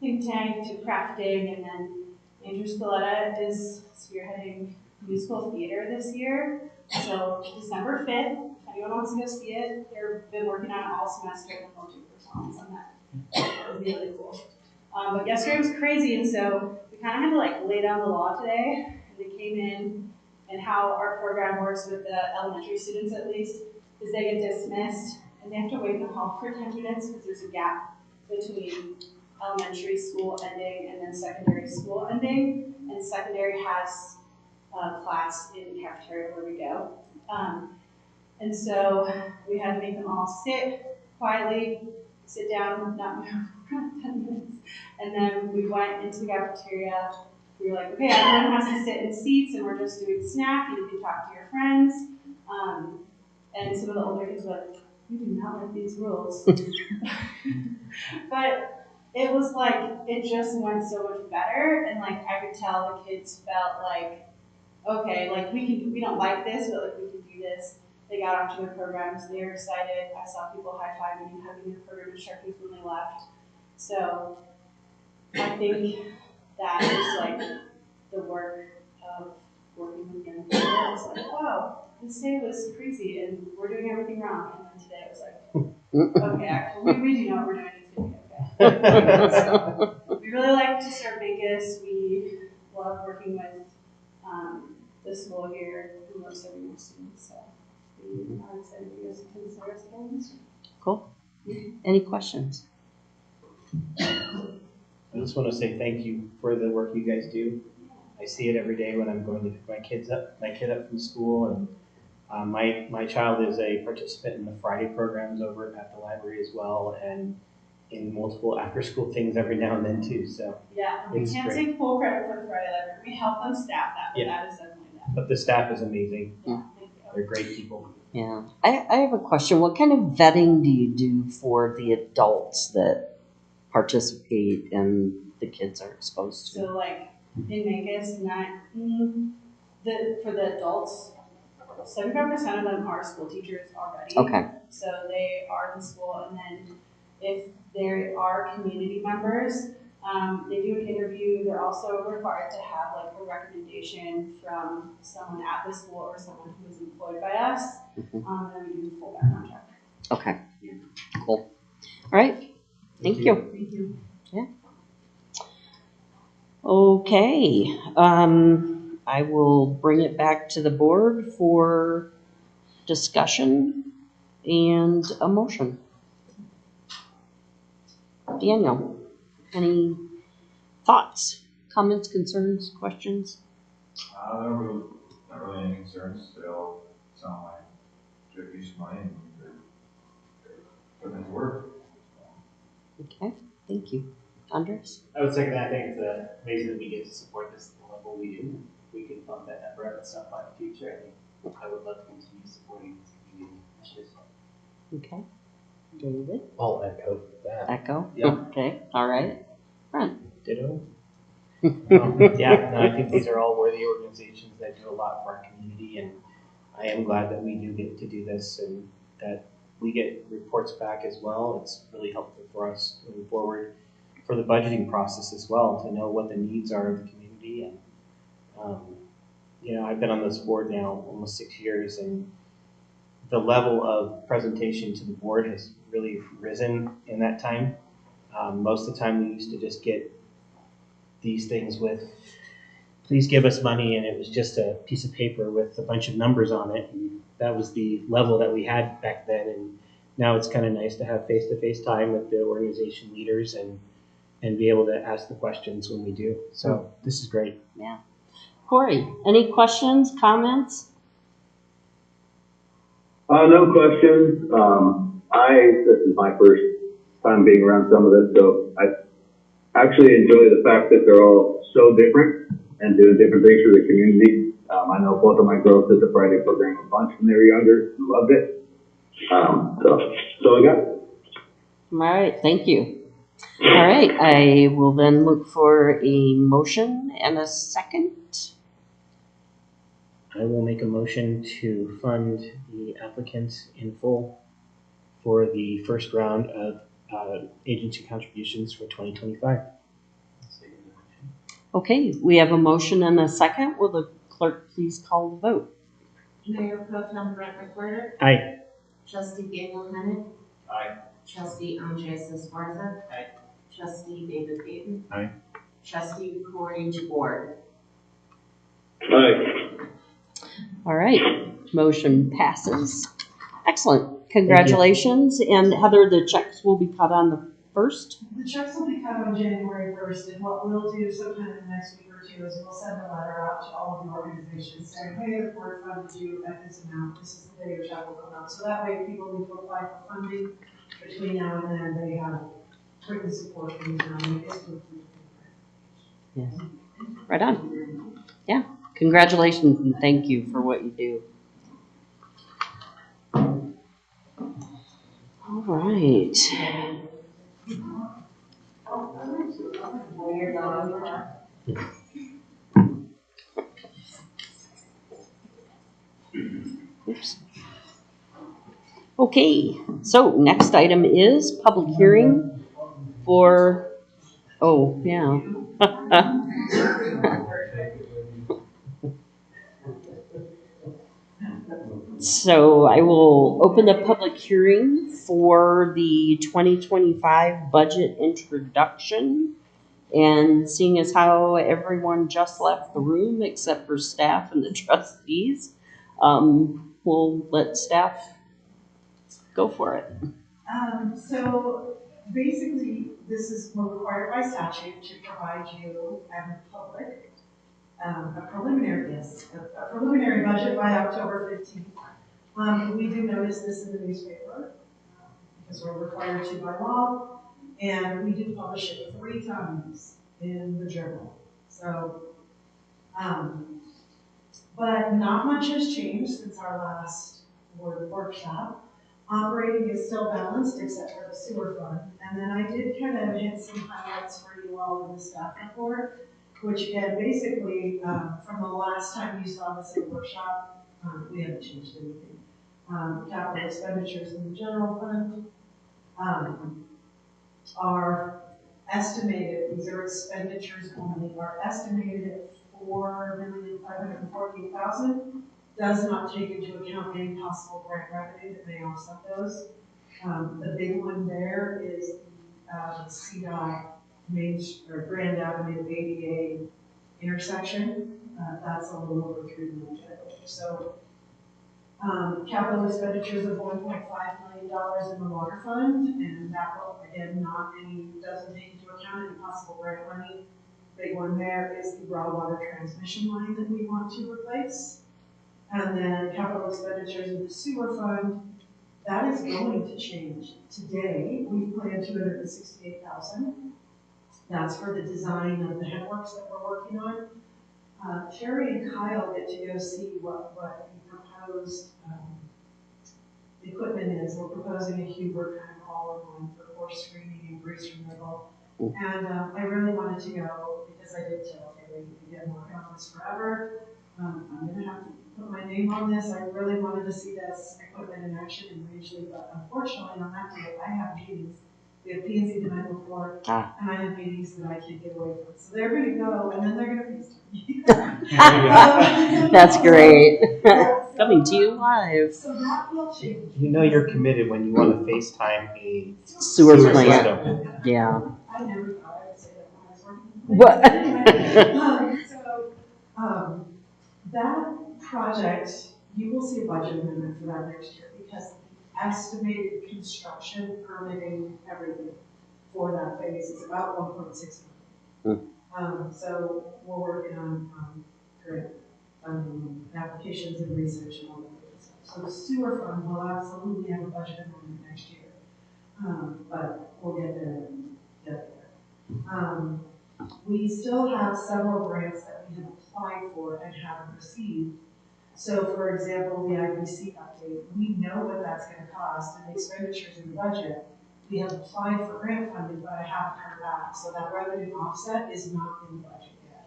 think tank to crafting, and then Andrew Spilletta is spearheading musical theater this year. So December 5th, if anyone wants to go see it, they've been working on it all semester and they'll do performance on that. It'll be really cool. But yesterday was crazy, and so we kind of had to like lay down the law today, and they came in, and how our program works with the elementary students at least is they get dismissed and they have to wait in the hall for 10 minutes because there's a gap between elementary school ending and then secondary school ending, and secondary has a class in the cafeteria where we go. And so we had to make them all sit quietly, sit down, not move for 10 minutes. And then we went into the cafeteria. We were like, okay, everyone has to sit in seats and we're just doing snack and you can talk to your friends. And some of the older kids were like, we do not like these rules. But it was like, it just went so much better. And like, I could tell the kids felt like, okay, like we don't like this, but like we can do this. They got off to their programs, they were excited. I saw people high-fiving and hugging their program instructors when they left. So I think that is like the work of working with young people. It's like, wow, this day was crazy and we're doing everything wrong. And then today it was like, okay, actually, we do know what we're doing. It's going to be okay. So, we really like to serve Vegas. We love working with the school here. We love serving our students. So we are excited for you guys to consider us again this year. Cool. Any questions? I just want to say thank you for the work you guys do. I see it every day when I'm going to pick my kid up from school, and my child is a participant in the Friday programs over at the library as well, and in multiple after-school things every now and then too. So yeah, we can't take full credit for the Friday library. We help them staff that, but that is definitely that. But the staff is amazing. Yeah. They're great people. Yeah. I have a question. What kind of vetting do you do for the adults that participate and the kids are exposed to? So like in Vegas, for the adults, 75% of them are school teachers already. Okay. So they are in school, and then if there are community members, they do an interview. They're also required to have like a recommendation from someone at the school or someone who is employed by us. And then we do a full background check. Okay. Yeah. Cool. All right. Thank you. Thank you. Yeah. Okay. I will bring it back to the board for discussion and a motion. Daniel, any thoughts, comments, concerns, questions? Not really any concerns. They all sound like good use of money and they're putting it to work. Okay, thank you. Andres? I would second that. I think it's amazing that we get to support this at the level we do. We can fund that number of stuff in the future. I would love to continue supporting this community initiative. Okay. David? I'll echo that. Echo? Yeah. Okay, all right. Brent? Ditto. Yeah, no, I think these are all worthy organizations that do a lot for our community, and I am glad that we do get to do this and that we get reports back as well. It's really helpful for us moving forward for the budgeting process as well, to know what the needs are of the community. And I've been on this board now almost 6 years, and the level of presentation to the board has really risen in that time. Most of the time we used to just get these things with, please give us money, and it was just a piece of paper with a bunch of numbers on it, and that was the level that we had back then. And now it's kind of nice to have face-to-face time with the organization leaders and be able to ask the questions when we do. So this is great. Yeah. Corey, any questions, comments? No questions. This is my first time being around some of this, so I actually enjoy the fact that they're all so different and doing different things for the community. I know both of my girls did the Friday program a bunch when they were younger and loved it. So I got it. All right, thank you. All right, I will then look for a motion and a second. I will make a motion to fund the applicants in full for the first round of agency contributions for 2025. Okay, we have a motion and a second. Will the clerk please call the vote? Mayor Pro Tem Brett McWhirter. Aye. Trustee Daniel Hennett. Aye. Trustee Andres Esparza. Aye. Trustee David Payton. Aye. Trustee Corey DeBoer. Aye. All right, motion passes. Excellent. Congratulations. And Heather, the checks will be cut on the 1st? The checks will be cut on January 1st, and what we'll do sometime in the next week or two is we'll send a letter out to all of the organizations saying, hey, the board funded you at this amount, this is the day your check will come out. So that way people need to apply for funding between now and then, they have written support from the county. Yes. Right on. Yeah. Congratulations and thank you for what you do. All right. Oops. Okay, so next item is public hearing for, oh, yeah. So I will open the public hearing for the 2025 budget introduction. And seeing as how everyone just left the room except for staff and the trustees, we'll let staff go for it. So basically, this is, we're required by statute to provide you and the public a preliminary budget by October 15th. We do notice this in the newspaper because we're required to by law, and we do publish it 3 times in the journal. So, but not much has changed since our last workshop. Operating is still balanced except for the sewer fund. And then I did kind of hit some highlights for you all in the staff report, which again, basically, from the last time you saw this in the workshop, we haven't changed anything. Capital expenditures in the general fund are estimated, these are expenditures only, are estimated at $4,548,000. Does not take into account any possible grant revenue that may offset those. The big one there is the CDOT Grand Avenue ADA intersection. That's a little over $3 million. So capital expenditures of $1.5 million in the water fund, and that will, again, doesn't take into account any possible grant money. Big one there is the raw water transmission line that we want to replace. And then capital expenditures in the sewer fund, that is going to change. Today, we planned $268,000. That's for the design of the headworks that we're working on. Terry and Kyle get to go see what the proposed equipment is. We're proposing a Huber kind of all-in-one for horse screening and grease removal. And I really wanted to go because I did tell Terry, again, working on this forever. I'm going to have to put my name on this. I really wanted to see this equipment in action in Rangeley, but unfortunately on that day I have meetings. We have P&Z the night before, and I have meetings that I can't get away from. So they're going to go, and then they're going to FaceTime me. That's great. Coming to you live. So that will change. You know you're committed when you want to FaceTime a Sewer plant. system. Yeah. I never thought I would say that when I was working. What? That project, you will see a budget amendment for that next year because the estimated construction, permitting, everything for that phase is about 1.6 million. So we're working on grant funding, applications and research and all that good stuff. So the sewer fund will absolutely have a budget amendment next year, but we'll get there. We still have several grants that we have applied for and haven't received. So for example, the IBC update, we know what that's going to cost and the expenditures in the budget. We have applied for grant funding, but I haven't heard back. So that revenue offset is not in the budget yet.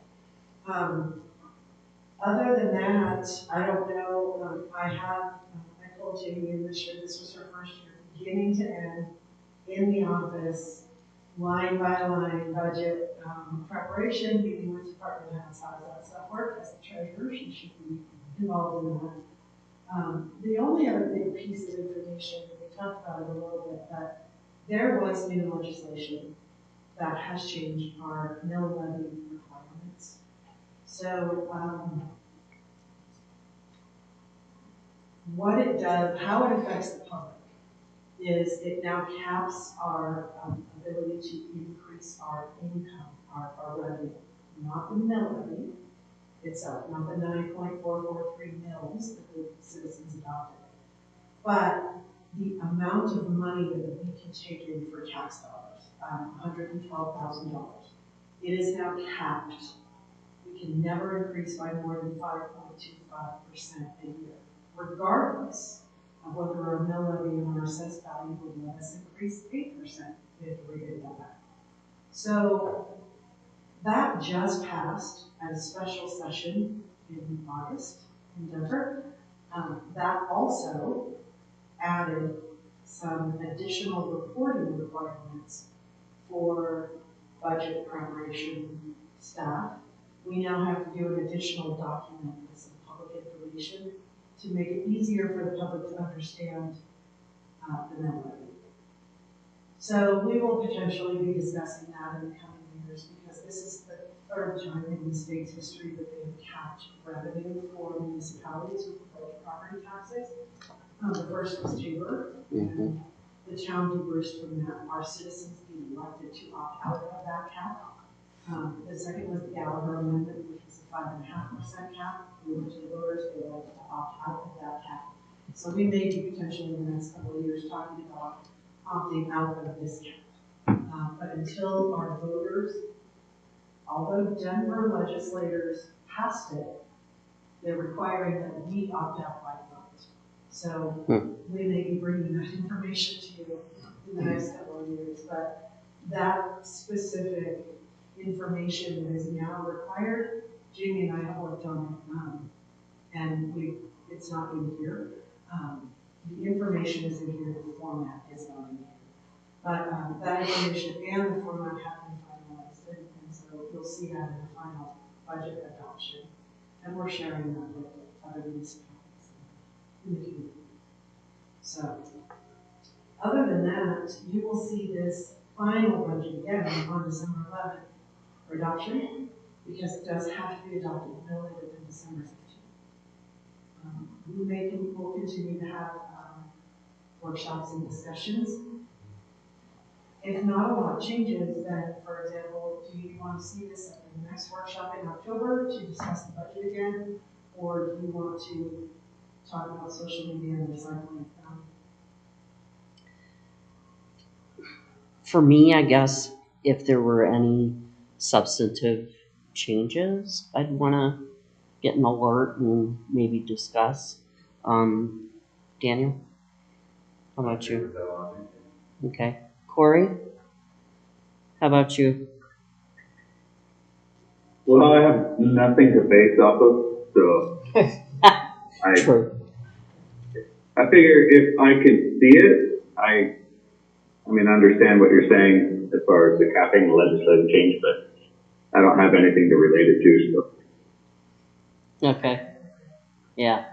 Other than that, I don't know. I told Jamie in this year, this was her first year beginning to end, in the office, line by line budget preparation, meeting with department heads. How does that stuff work? As the treasurer, she should be involved in that. The only other big piece of information, we talked about it a little bit, but there was new legislation that has changed our mill levy requirements. So what it does, how it affects the public, is it now caps our ability to increase our income, our revenue, not the mill levy itself, not the 9.443 mills that the citizens adopted, but the amount of money that we can take in for tax dollars, $112,000. It is now capped. We can never increase by more than 5.25% a year, regardless of whether our mill levy and our assessed value would let us increase 8% if we did that. So that just passed at a special session in August in Denver. That also added some additional reporting requirements for budget preparation staff. We now have to do an additional document with some public information to make it easier for the public to understand the mill levy. So we will potentially be discussing that in the coming years, because this is the third time in the state's history that they have capped revenue for municipalities with property taxes. The first was Tabor, and the town diverged from that. Our citizens elected to opt out of that cap. The second was the Gallagher Amendment, which was a 5.5% cap. We went to the voters, they elected to opt out of that cap. So we may be potentially in the next couple of years talking about opting out of this cap. But until our voters, although Denver legislators passed it, they're requiring that we opt out by vote. So we may be bringing that information to you in the next couple of years. But that specific information that is now required, Jamie and I have worked on it, and it's not in here. The information is in here, the format is not in here. But that information and the format have been finalized, and so you'll see that in the final budget adoption. And we're sharing that with other municipalities in the community. So, other than that, you will see this final budget again on December 11th for adoption, because it does have to be adopted no later than December 15th. We'll continue to have workshops and discussions. If not a lot changes, then, for example, do you want to see this at the next workshop in October to discuss the budget again, or do you want to talk about social media and recycling? For me, I guess if there were any substantive changes, I'd want to get an alert and maybe discuss. Daniel, how about you? Okay. Corey, how about you? Well, I have nothing to base off of, so I figure if I could see it, I understand what you're saying as far as the capping the legislative change, but I don't have anything to relate it to, so. Okay. Yeah.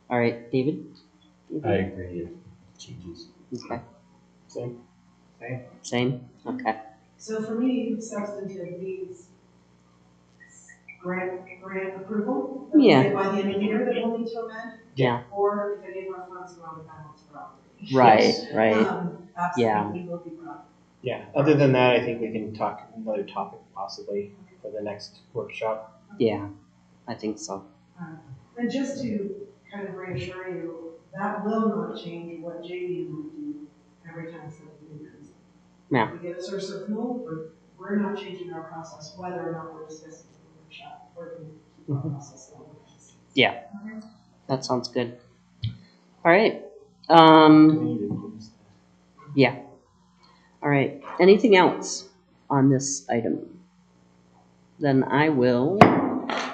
All right, David? I agree. It changes. Okay. Same. Okay. So for me, substantive means grant approval. Yeah. By the end of the year that we'll need to amend. Yeah. Or if any of our funds go on the balance property. Right, right. Absolutely will be brought. Yeah, other than that, I think we can talk another topic possibly for the next workshop. Yeah, I think so. And just to kind of reassure you, that will not change what Jamie and I do every time something increases. Yeah. We get a source of fuel, but we're not changing our process, whether or not we're discussing the workshop. We're going to keep our process going. Yeah. Okay. That sounds good. All right. Yeah. All right. Anything else on this item? Then I will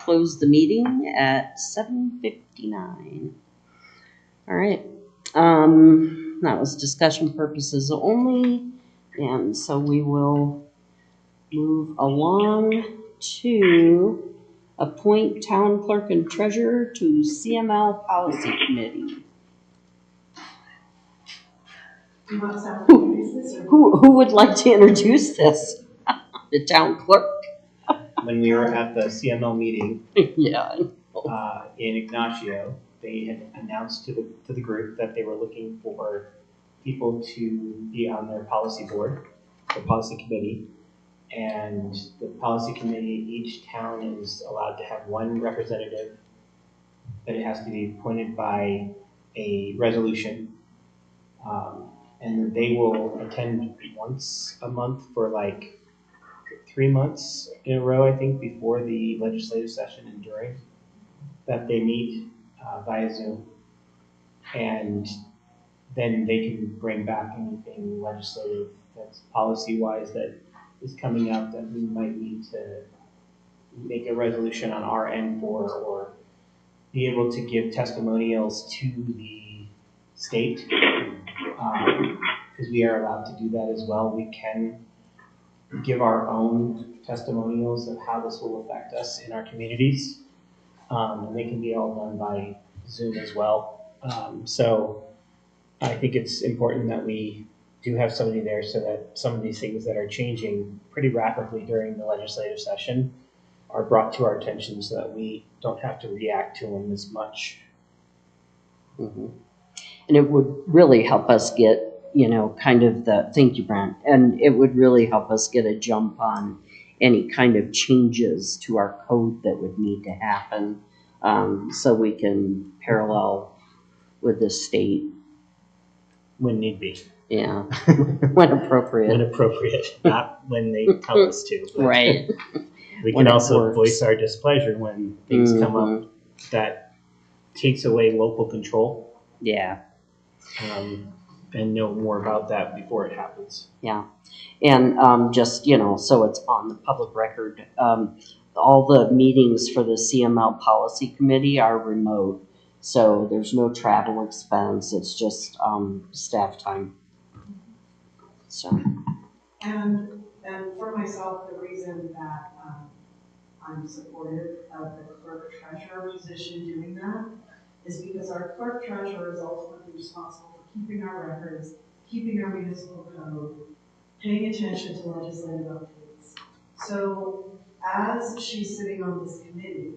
close the meeting at 7:59. All right. That was discussion purposes only. And so we will move along to appoint town clerk and treasurer to CML policy committee. Do you want us to have to introduce this or? Who would like to introduce this? The town clerk? When we were at the CML meeting Yeah. in Ignacio, they had announced to the group that they were looking for people to be on their policy board, the policy committee. And the policy committee, each town is allowed to have one representative, but it has to be appointed by a resolution. And they will attend once a month for like 3 months in a row, I think, before the legislative session and during that they meet via Zoom. And then they can bring back anything legislative that's policy-wise that is coming up that we might need to make a resolution on our end for, or be able to give testimonials to the state. Because we are allowed to do that as well. We can give our own testimonials of how this will affect us in our communities. And they can be all done by Zoom as well. So I think it's important that we do have somebody there so that some of these things that are changing pretty rapidly during the legislative session are brought to our attention so that we don't have to react to them as much. Mm-hmm. And it would really help us get, kind of thank you, Brent, and it would really help us get a jump on any kind of changes to our code that would need to happen, so we can parallel with the state. When need be. Yeah, when appropriate. When appropriate, not when they tell us to. Right. We can also voice our displeasure when things come up that takes away local control. Yeah. And know more about that before it happens. Yeah. And just, so it's on the public record, all the meetings for the CML policy committee are remote. So there's no travel expense. It's just staff time. So. And for myself, the reason that I'm supportive of the clerk treasurer position doing that is because our clerk treasurer is ultimately responsible for keeping our records, keeping our municipal code, paying attention to legislative updates. So as she's sitting on this committee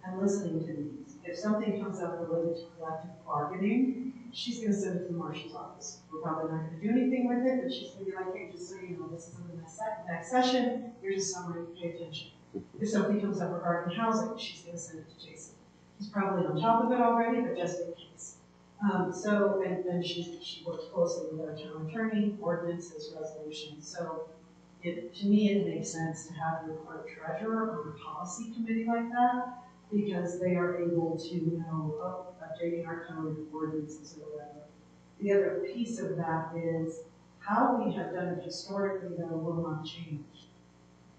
and listening to these, if something comes up related to collective bargaining, she's going to send it to the marshal's office. We're probably not going to do anything with it, but she's going to be like, hey, just so you know, this is in the next session. Here's a summary, pay attention. If something comes up regarding housing, she's going to send it to Jason. He's probably on top of it already, but just in case. And she works closely with our town attorney, ordinances, resolutions. So to me, it makes sense to have your clerk treasurer on a policy committee like that, because they are able to know, updating our code, ordinances, or whatever. The other piece of that is how we have done it historically, though, will not change.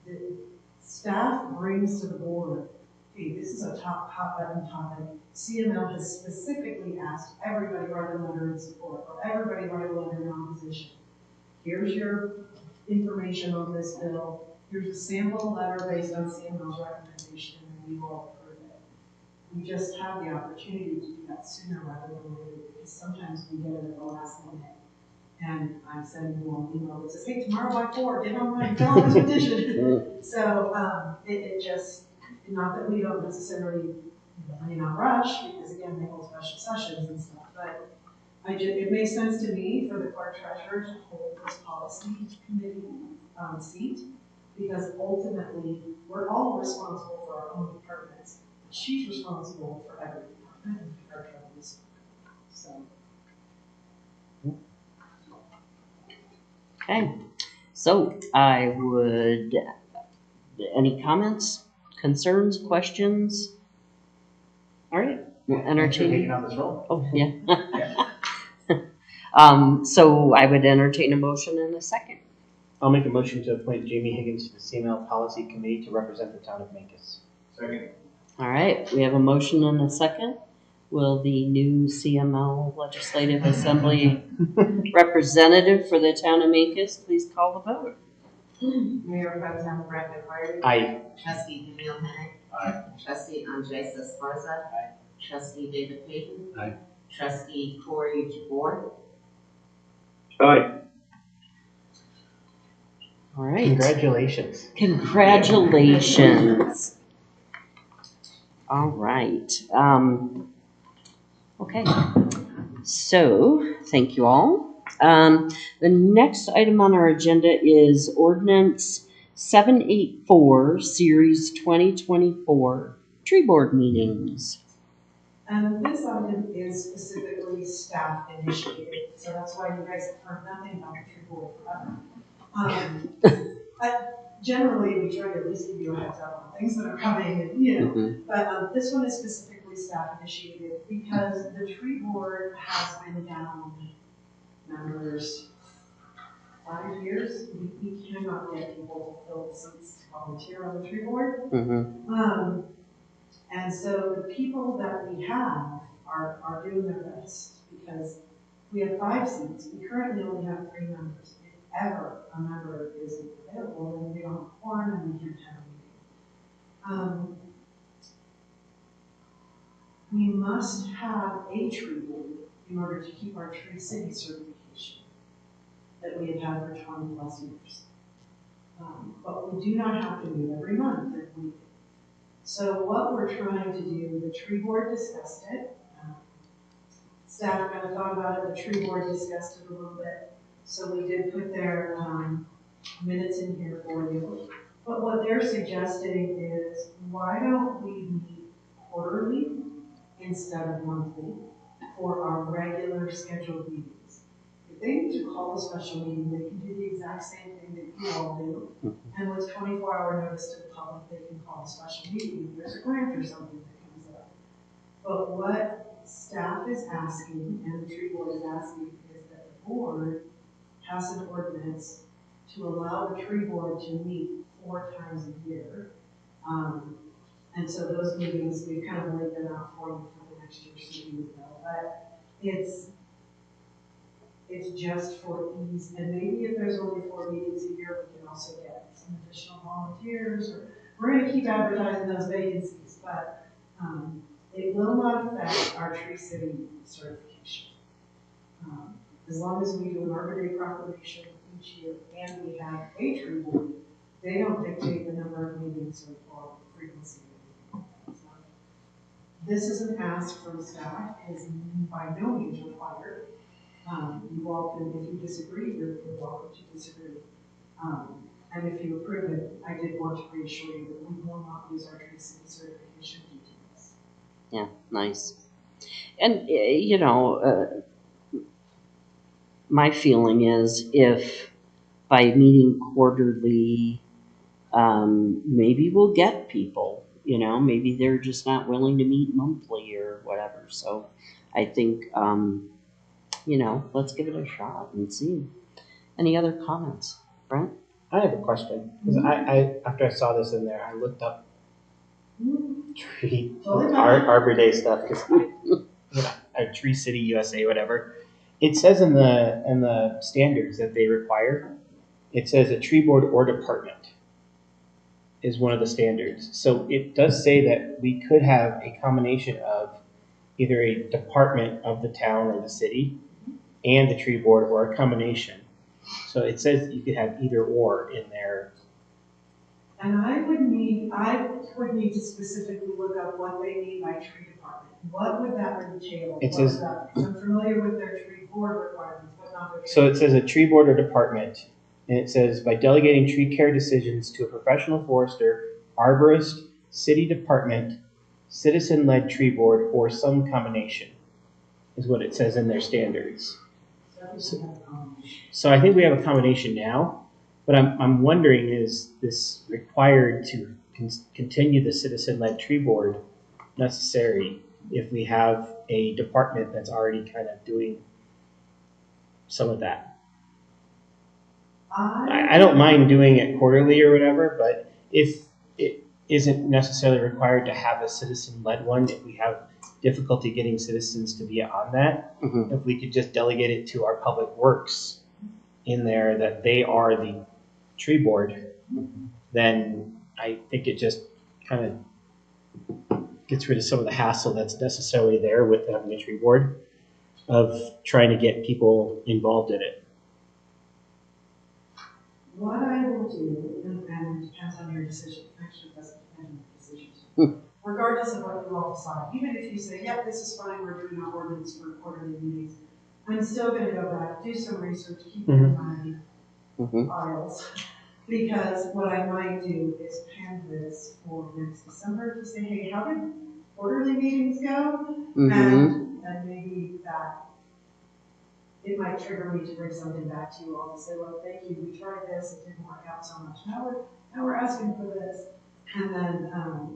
The staff brings to the board, hey, this is a hot button topic. CML has specifically asked everybody write a letter in support, or everybody write a letter in opposition. Here's your information on this bill. Here's a sample letter based on CML's recommendation, and you all approve it. We just have the opportunity to do that sooner rather than later, because sometimes we get it at the last minute. And I'm sending you an email that says, hey, tomorrow by 4, get online, fill out this petition. So it just, not that we don't necessarily, may not rush, because again, they hold special sessions and stuff, but it makes sense to me for the clerk treasurer to hold this policy committee seat, because ultimately, we're all responsible for our own departments. She's responsible for every department and our treasurers. So. Okay, so I would, any comments, concerns, questions? All right, we'll entertain. Taking on this role. Oh, yeah. So I would entertain a motion in a second. I'll make a motion to appoint Jamie Higgins to the CML Policy Committee to represent the town of Mancos. Second. All right, we have a motion and a second. Will the new CML Legislative Assembly representative for the town of Mancos please call the vote? Mayor Pro Tem Brenda Hardy. Aye. Trustee Camille Hennick. Aye. Trustee Andres Esparza. Aye. Trustee David Payton. Aye. Trustee Corey Jabor. Aye. All right. Congratulations. Congratulations. All right. Okay. So, thank you all. The next item on our agenda is Ordinance 784, Series 2024, Tree Board Meetings. And this item is specifically staff initiated, so that's why you guys have heard nothing about the tree board forever. Generally, we try to at least give you a heads up on things that are coming, and but this one is specifically staff initiated because the tree board has been down members 5 years. We cannot get people to fill the seats to volunteer on the tree board. And so the people that we have are doing their best because we have 5 seats. We currently only have 3 members. If ever a member isn't available, then we don't have a quorum and we can't have a meeting. We must have a tree board in order to keep our Tree City certification that we have had for 20 plus years. But we do not have to meet every month if we. So what we're trying to do, the tree board discussed it. Staff kind of thought about it, the tree board discussed it a little bit. So we did put their minutes in here for you. But what they're suggesting is, why don't we meet quarterly instead of monthly for our regular scheduled meetings? If they need to call a special meeting, they can do the exact same thing that you all do. And with 24-hour notice to the public, they can call a special meeting if there's a grant or something that comes up. But what staff is asking, and the tree board is asking, is that the board pass an ordinance to allow the tree board to meet 4 times a year. And so those meetings, we've kind of laid them out for you for the next year, so you know. But it's just for ease, and maybe if there's only 4 meetings a year, we can also get some additional volunteers, or we're going to keep advertising those vacancies, but it will not affect our Tree City certification. As long as we do an Arbor Day proclamation each year and we have a tree board, they don't dictate the number of meetings or frequency. This is an ask from staff, it is by no means required. You all can, if you disagree, you're welcome to disagree. And if you approve it, I did want to reassure you that we will not lose our Tree City certification due to this. Yeah, nice. And, my feeling is if by meeting quarterly, maybe we'll get people, maybe they're just not willing to meet monthly or whatever. So I think, let's give it a shot and see. Any other comments, Brent? I have a question, because I after I saw this in there, I looked up Arbor Day stuff, because Tree City USA, whatever. It says in the standards that they require, it says a tree board or department is one of the standards. So it does say that we could have a combination of either a department of the town or the city and the tree board, or a combination. So it says that you could have either or in there. And I would need to specifically look up what they mean by tree department. What would that entail? It says, I'm familiar with their tree board requirements, but not their tree. So it says a tree board or department, and it says by delegating tree care decisions to a professional forester, arborist, city department, citizen-led tree board, or some combination, is what it says in their standards. So I think we have a combination now, but I'm wondering, is this required to continue the citizen-led tree board necessary if we have a department that's already kind of doing some of that? I don't mind doing it quarterly or whatever, but if it isn't necessarily required to have a citizen-led one, if we have difficulty getting citizens to be on that. Mhm. If we could just delegate it to our public works in there, that they are the tree board, then I think it just kind of gets rid of some of the hassle that's necessarily there with having a tree board of trying to get people involved in it. What I will do, and it depends on your decision, actually it doesn't depend on your decision. Regardless of what you all decide, even if you say, yep, this is fine, we're doing our ordinance for quarterly meetings, I'm still gonna go back, do some research, keep it in my files. Because what I might do is pen this for next December to say, hey, how did quarterly meetings go? And maybe that it might trigger me to bring something back to you all to say, well, thank you, we tried this, it didn't work out so much. Now we're asking for this. And then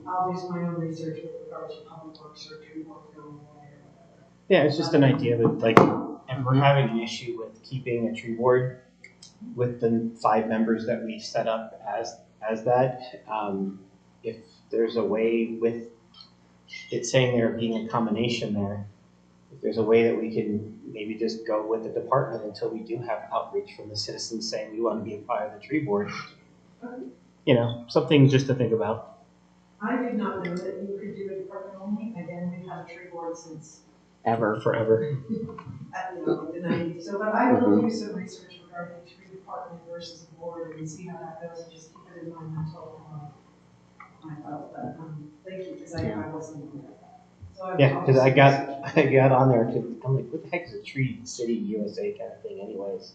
I'll do my own research with regard to public works or tree work going away or whatever. Yeah, it's just an idea that, like, if we're having an issue with keeping a tree board with the 5 members that we set up as that, if there's a way with it saying there being a combination there, if there's a way that we can maybe just go with the department until we do have outreach from the citizens saying we want to be a part of the tree board. You know, something just to think about. I did not know that you could do a department only. Again, we've had a tree board since forever. Like the 90s. So, but I will do some research regarding tree department versus board and see how that goes and just keep it in mind until my file. But thank you, because I wasn't aware of that. So Yeah, because I got on there too. I'm like, what the heck is a tree city USA kind of thing, anyways?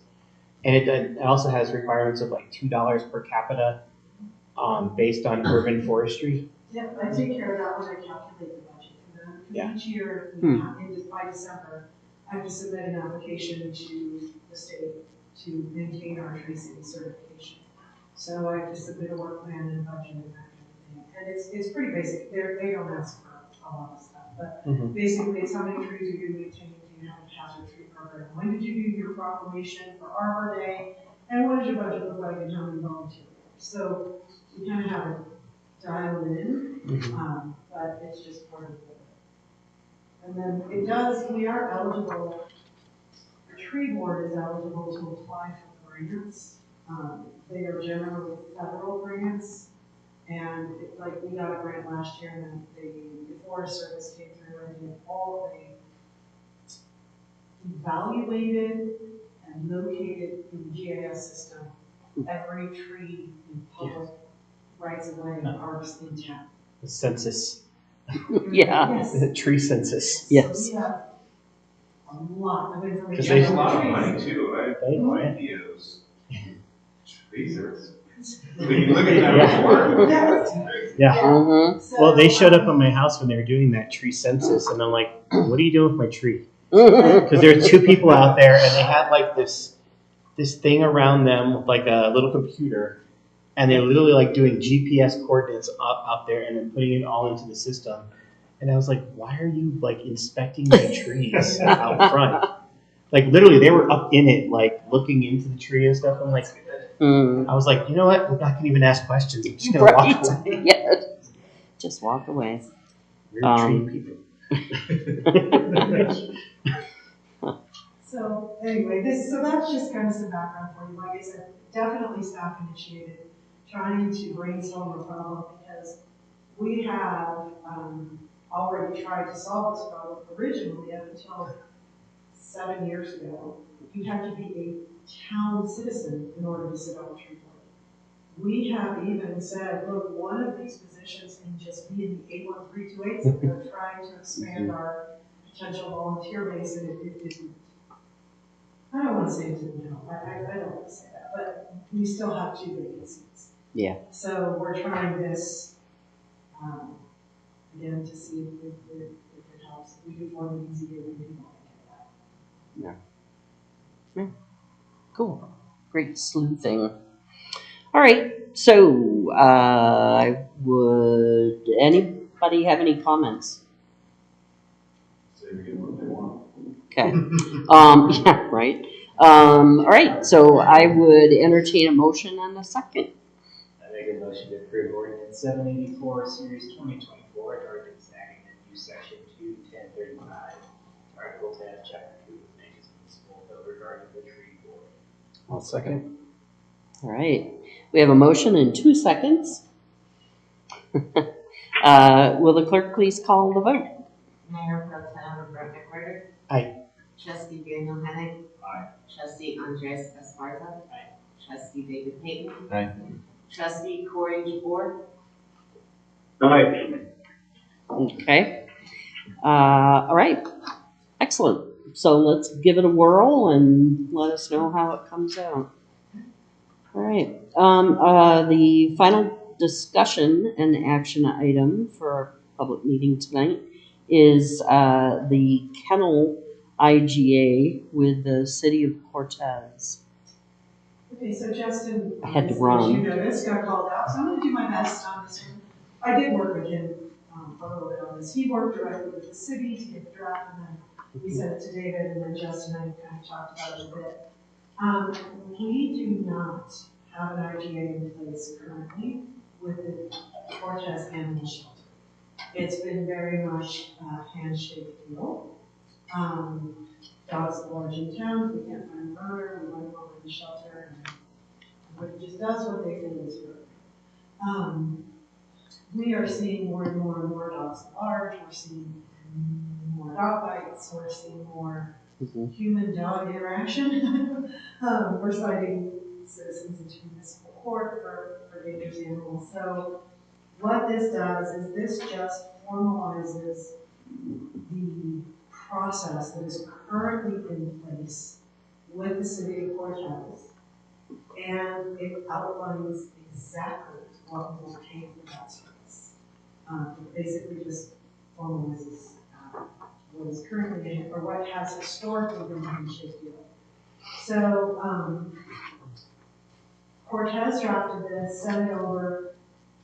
And it also has requirements of like $2 per capita, based on urban forestry. Yeah, I take care of that when I calculate the budget for that. Yeah. Each year, by December, I have to submit an application to the state to maintain our tree city certification. So I have to submit a work plan and a budget and that kind of thing. And it's pretty basic. They don't ask for a lot of stuff, but basically it's how many trees are you maintaining? Do you have a hazard tree program? When did you do your proclamation for Arbor Day? And what does your budget look like and how many volunteers? So we kind of have it dialed in, but it's just part of it. And then it does, we are eligible, the tree board is eligible to apply for grants. They are generally federal grants. And like we got a grant last year and then the Forest Service came through and did all they evaluated and located in the GIS system every tree in public rights of way and parks in town. The census. Yes. The tree census. Yes. So we have a lot of information. Because they have a lot of money too. I have no idea those trees are. When you look at that report. Yeah. So, Well, they showed up at my house when they were doing that tree census, and I'm like, what are you doing with my tree? Because there were 2 people out there, and they had like this thing around them, like a little computer, and they're literally like doing GPS coordinates out there and then putting it all into the system. And I was like, why are you like inspecting my trees out front? Like literally, they were up in it, like looking into the tree and stuff. I'm like, I was like, you know what? I'm not gonna even ask questions. I'm just gonna walk away. Yeah. Just walk away. We're tree people. So anyway, so that's just kind of some background for you. Like I said, definitely staff initiated, trying to brainstorm a problem because we have already tried to solve this problem originally up until 7 years ago. You had to be a town citizen in order to sit on the tree board. We have even said, look, one of these positions can just be in the 81328, so we're trying to expand our potential volunteer base, and it didn't. I don't want to say it didn't help. I don't want to say that, but we still have 2 vacancies. Yeah. So we're trying this again to see if it helps. If we do 4 meetings a year, we can all get that. Yeah. Cool. Great sleuthing. All right. So, would anybody have any comments? Okay. Yeah, right. All right. So I would entertain a motion and a second. I make a motion to approve ordinance 784, series 2024, and ordinance adding a new section 35, Article 10, Chapter 2 of the Maine Municipal Code regarding the tree board. I'll second. All right, we have a motion in 2 seconds. Will the clerk please call the vote? Mayor Pro Tem Brett McWhirter. Aye. Trustee Daniel Hennig. Aye. Trustee Andres Esparza. Aye. Trustee David Payton. Aye. Trustee Corey DeBoer. Aye. Okay. All right, excellent. So let's give it a whirl and let us know how it comes out. All right, the final discussion and action item for our public meeting tonight is the kennel IGA with the city of Cortez. Okay, so Justin, I had to as run. you noticed, got called out, so I'm gonna do my best on this one. I did work with him a little bit on this. He worked directly with the city to get the draft, and then we sent it to David, and then Justin and I kind of talked about it a bit. We do not have an IGA in place currently with the Cortez Animal Shelter. It's been very much a handshake deal. Dogs at large in town, we can't find an owner, we want to go in the shelter, and everybody just does what they feel is right. We are seeing more and more and more dogs at large, we're seeing more dog bites, we're seeing more human-dog interaction. We're citing citizens into municipal court for dangerous animals. So what this does is this just formalizes the process that is currently in place with the city of Cortez, and it outlines exactly what we will pay for that service. It basically just formalizes what is currently in, or what has historically been a handshake deal. So Cortez drafted this, sent it over.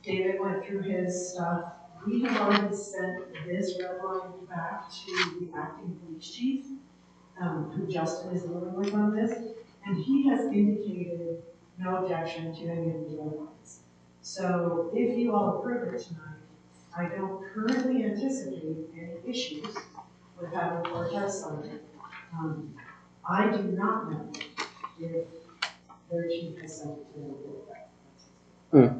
David went through his stuff. We have already sent this red line back to the acting police chief, who Justin is dealing with on this, and he has indicated no objection to any of these red lines. So if you all approve it tonight, I don't currently anticipate any issues with having Cortez sign it. I do not know if their chief has sent it to them yet.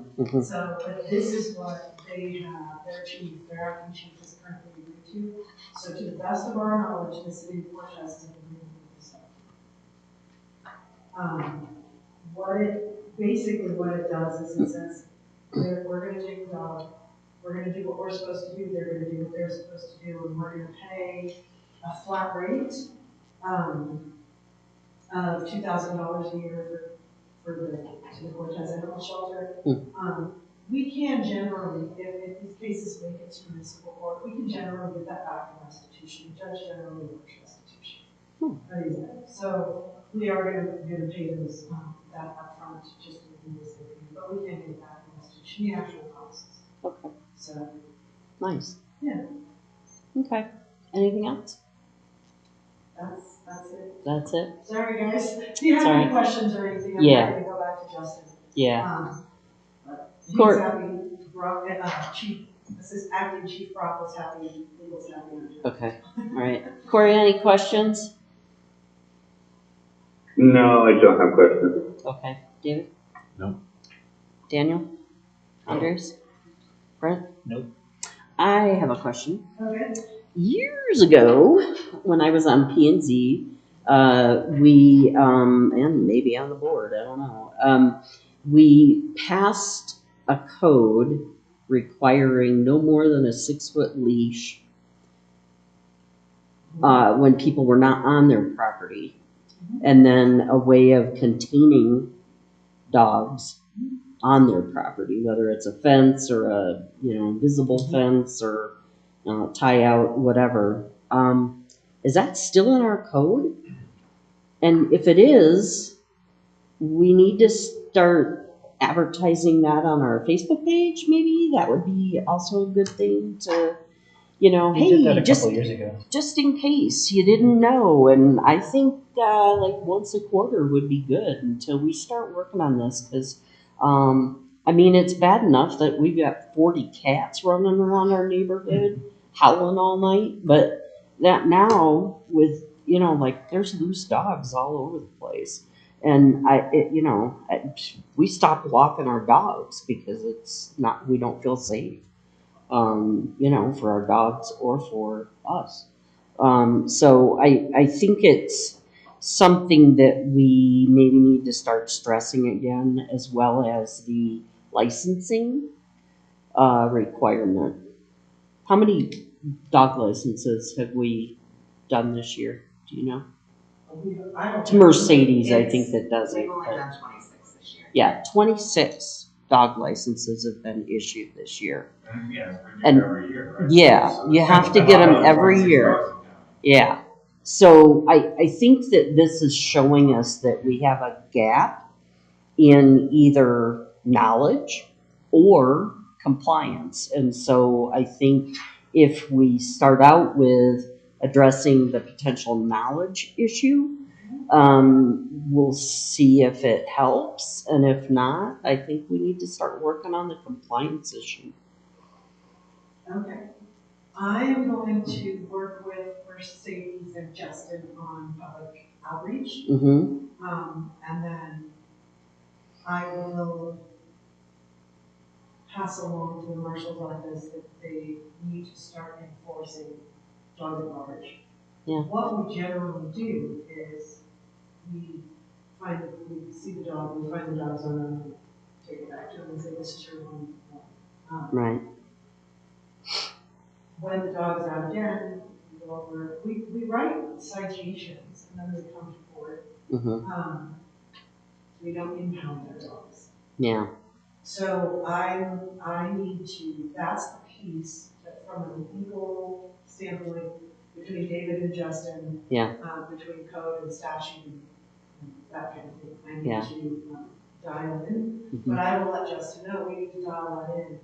So, but this is what they have, their chief, their acting chief is currently agreed to. So to the best of our knowledge, the city of Cortez is agreeing with this stuff. Basically what it does is it says, we're gonna take the dog, we're gonna do what we're supposed to do, they're gonna do what they're supposed to do, and we're gonna pay a flat rate of $2,000 a year to the Cortez Animal Shelter. We can generally, if these cases make it to municipal court, we can generally get that back in restitution. The judge generally works restitution. So we are going to pay those that upfront just to do this, but we can get it back in restitution, the actual costs. Okay. So nice. Yeah. Okay. Anything else? That's it. That's it. Sorry guys. If you have any questions or anything, I'm happy to go back to Justin. Yeah. He's happy. Acting Chief Brock was happy. Legal's happy. Okay. All right. Corey, any questions? No, I don't have questions. Okay. David? No. Daniel? Andres? Brent? Nope. I have a question. Okay. Years ago, when I was on P&Z, we, and maybe on the board, I don't know, we passed a code requiring no more than a 6-foot leash when people were not on their property, and then a way of containing dogs on their property, whether it's a fence or a invisible fence or tie out, whatever. Is that still in our code? And if it is, we need to start advertising that on our Facebook page, maybe. That would be also a good thing to, We hey, did that a couple years ago. just in case you didn't know. And I think like once a quarter would be good until we start working on this, because I mean, it's bad enough that we've got 40 cats running around our neighborhood howling all night, but that now with, you know, like there's loose dogs all over the place. And we stopped walking our dogs because it's not, we don't feel safe, you know, for our dogs or for us. So I think it's something that we maybe need to start stressing again, as well as the licensing requirement. How many dog licenses have we done this year? Do you know? It's Mercedes, I think, that does it. We've only but- done 26 this year. Yeah, 26 dog licenses have been issued this year. Yeah, it's And- every year, right? Yeah, So you have to get them every 26 year. dogs in town. Yeah. So I think that this is showing us that we have a gap in either knowledge or compliance. And so I think if we start out with addressing the potential knowledge issue, we'll see if it helps. And if not, I think we need to start working on the compliance issue. Okay. I am going to work with Mercedes and Justin on public outreach. Mm-hmm. And then I will pass along to the marshal's office that they need to start enforcing dog at large. Yeah. What we generally do is we see the dog, we find the dog's owner, and take it back to them and say, this is your one. Right. When the dog's out again, we go over, we write citations and then they come to court. Mm-hmm. We don't impound their dogs. Yeah. So I need to, that's the piece that from a legal standpoint, between David and Justin, Yeah. Between code and statute and that kind of thing, I Yeah. need to dial in. Mm-hmm. But I will let Justin know we need to dial that in.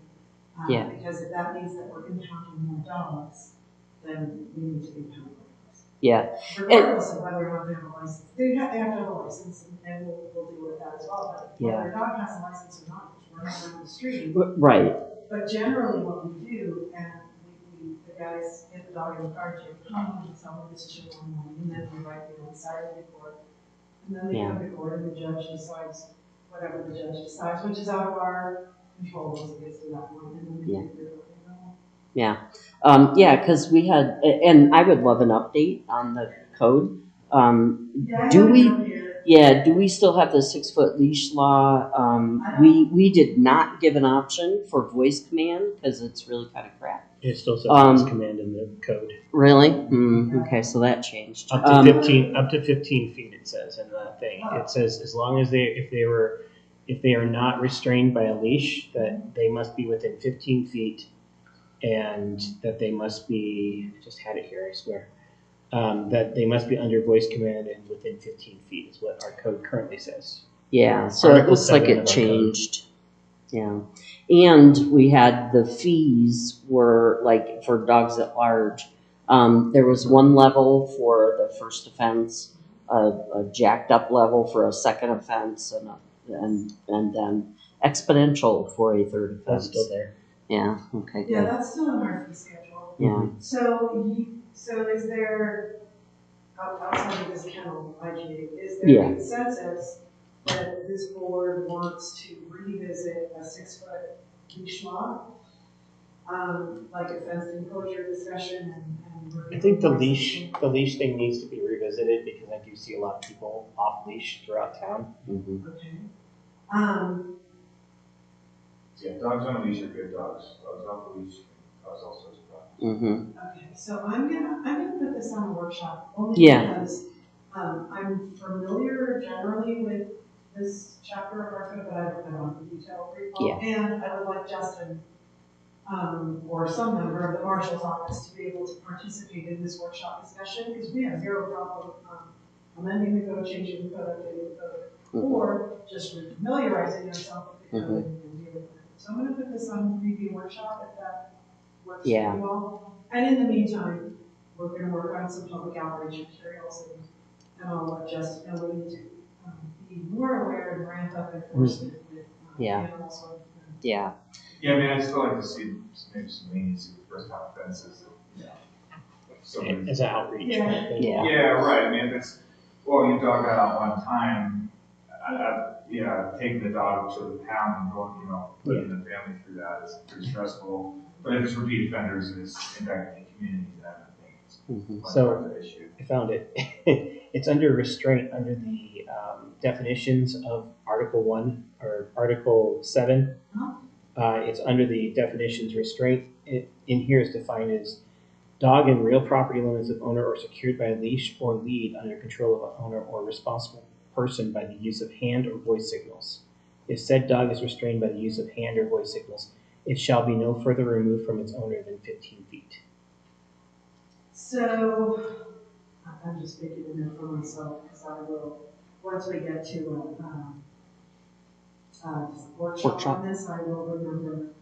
Yeah. Because if that means that we're impounding more dogs, then we need to impound more dogs. Yeah. Regardless of whether or not they have a license. They have to have a license, and we'll deal with that as well. But whether a dog has a license or not, we're not on the street. Right. But generally what we do, and the guys get the dog in the car, take it home, and tell them this is your one morning, and then we write the inside report. And then they come to court, and the judge decides whatever the judge decides, which is out of our control once it gets to that point. And then we take it. Yeah. Yeah, because we had, and I would love an update on the code. Do we still have the 6-foot leash law? We did not give an option for voice command because it's really kind of crap. It still says voice command in the code. Really? Okay, so that changed. Up to 15 feet it says in that thing. It says as long as if they are not restrained by a leash, that they must be within 15 feet. And that they must be, I just had it here, I swear, that they must be under voice command and within 15 feet is what our code currently says. Yeah, so it looks like it changed. Yeah. And we had the fees were like for dogs at large. There was one level for the first offense, a jacked up level for a second offense, and then exponential for a third offense. That's still there. Yeah, okay, Yeah, good. that's still in our fee schedule. Yeah. So is there, outside of this kennel IGA, is there a consensus that this board wants to revisit a 6-foot leash law? Like a fenced enclosure discussion and I think the leash thing needs to be revisited because I do see a lot of people off leash throughout town. Mm-hmm. Okay. Yeah, dogs on a leash are good dogs. Dogs off a leash can cause all sorts of problems. Mm-hmm. Okay, so I'm gonna put this on a workshop only because I'm familiar generally with this chapter of our code, but I don't know the detail pretty well. And I would like Justin or some member of the marshal's office to be able to participate in this workshop discussion because we have zero problem amending the code, changing the code, updating the code, or just familiarizing yourself with the code and dealing with it. So I'm going to put this on review workshop if that works for you all. And in the meantime, we're going to work on some public outreach materials and I'll let Justin know we need to be more aware and ramp up enforcement with animals. Yeah. Yeah, I mean, I'd still like to see maybe some leniency with first time offenses. somebody. As an outreach kind of thing. Yeah. Yeah, right, I mean, if it's, well, your dog got out one time, taking the dog to the pound and going, putting the family through that is pretty stressful. But if it's repeat offenders and it's impacting the community, then I think it's much So more of an issue. I found it. It's under restraint under the definitions of Article 1 or Article 7. It's under the definitions restraint. In here is defined as dog in real property limits of owner or secured by a leash or lead under control of an owner or responsible person by the use of hand or voice signals. If said dog is restrained by the use of hand or voice signals, it shall be no further removed from its owner than 15 feet. So, I'm just making a note for myself, because I will, once we get to a workshop on this, I will remember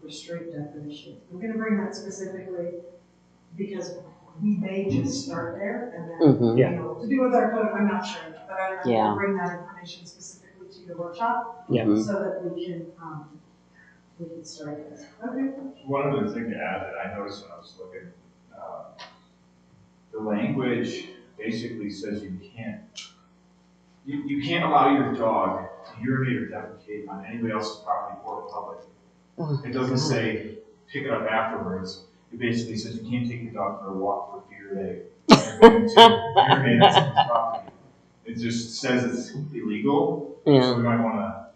restraint definition. I'm gonna bring that specifically because we may just start there and then, to do with our code, I'm not sure, but I'm gonna bring that information specifically to the workshop so that we can start there. Okay. One other thing to add that I noticed when I was looking, the language basically says you can't allow your dog to urinate or defecate on anybody else's property or public. It doesn't say pick it up afterwards. It basically says you can't take your dog for a walk for fear they're going to urinate on someone's property. It just says it's illegal, so we might want to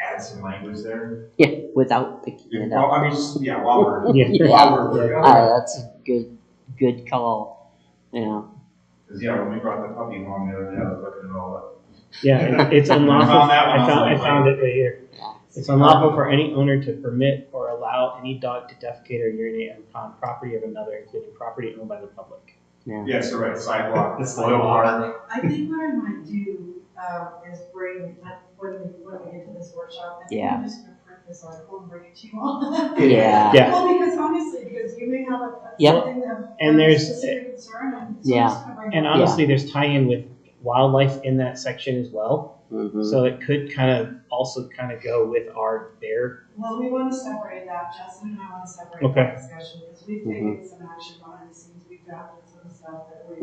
add some language there. Yeah, without picking it up. Well, I mean, while we're that's a good call. Yeah. Because when we brought the puppy home the other day, I was looking at all that. Yeah, it's unlawful. I found it right here. It's unlawful for any owner to permit or allow any dog to defecate or urinate on property of another, including property owned by the public. Yeah, so right, sidewalk, oil park. I think what I might do is bring, when we get to this workshop, I think I'm just going to print this article and bring it to you all. Well, because honestly, because you may have something that has a specific concern, and so I'm just going to bring it. And honestly, there's tie-in with wildlife in that section as well. So it could kind of also go with their. Well, we want to separate that. Justin and I want to separate that discussion because we've taken some action behind the scenes. We've drafted some stuff that we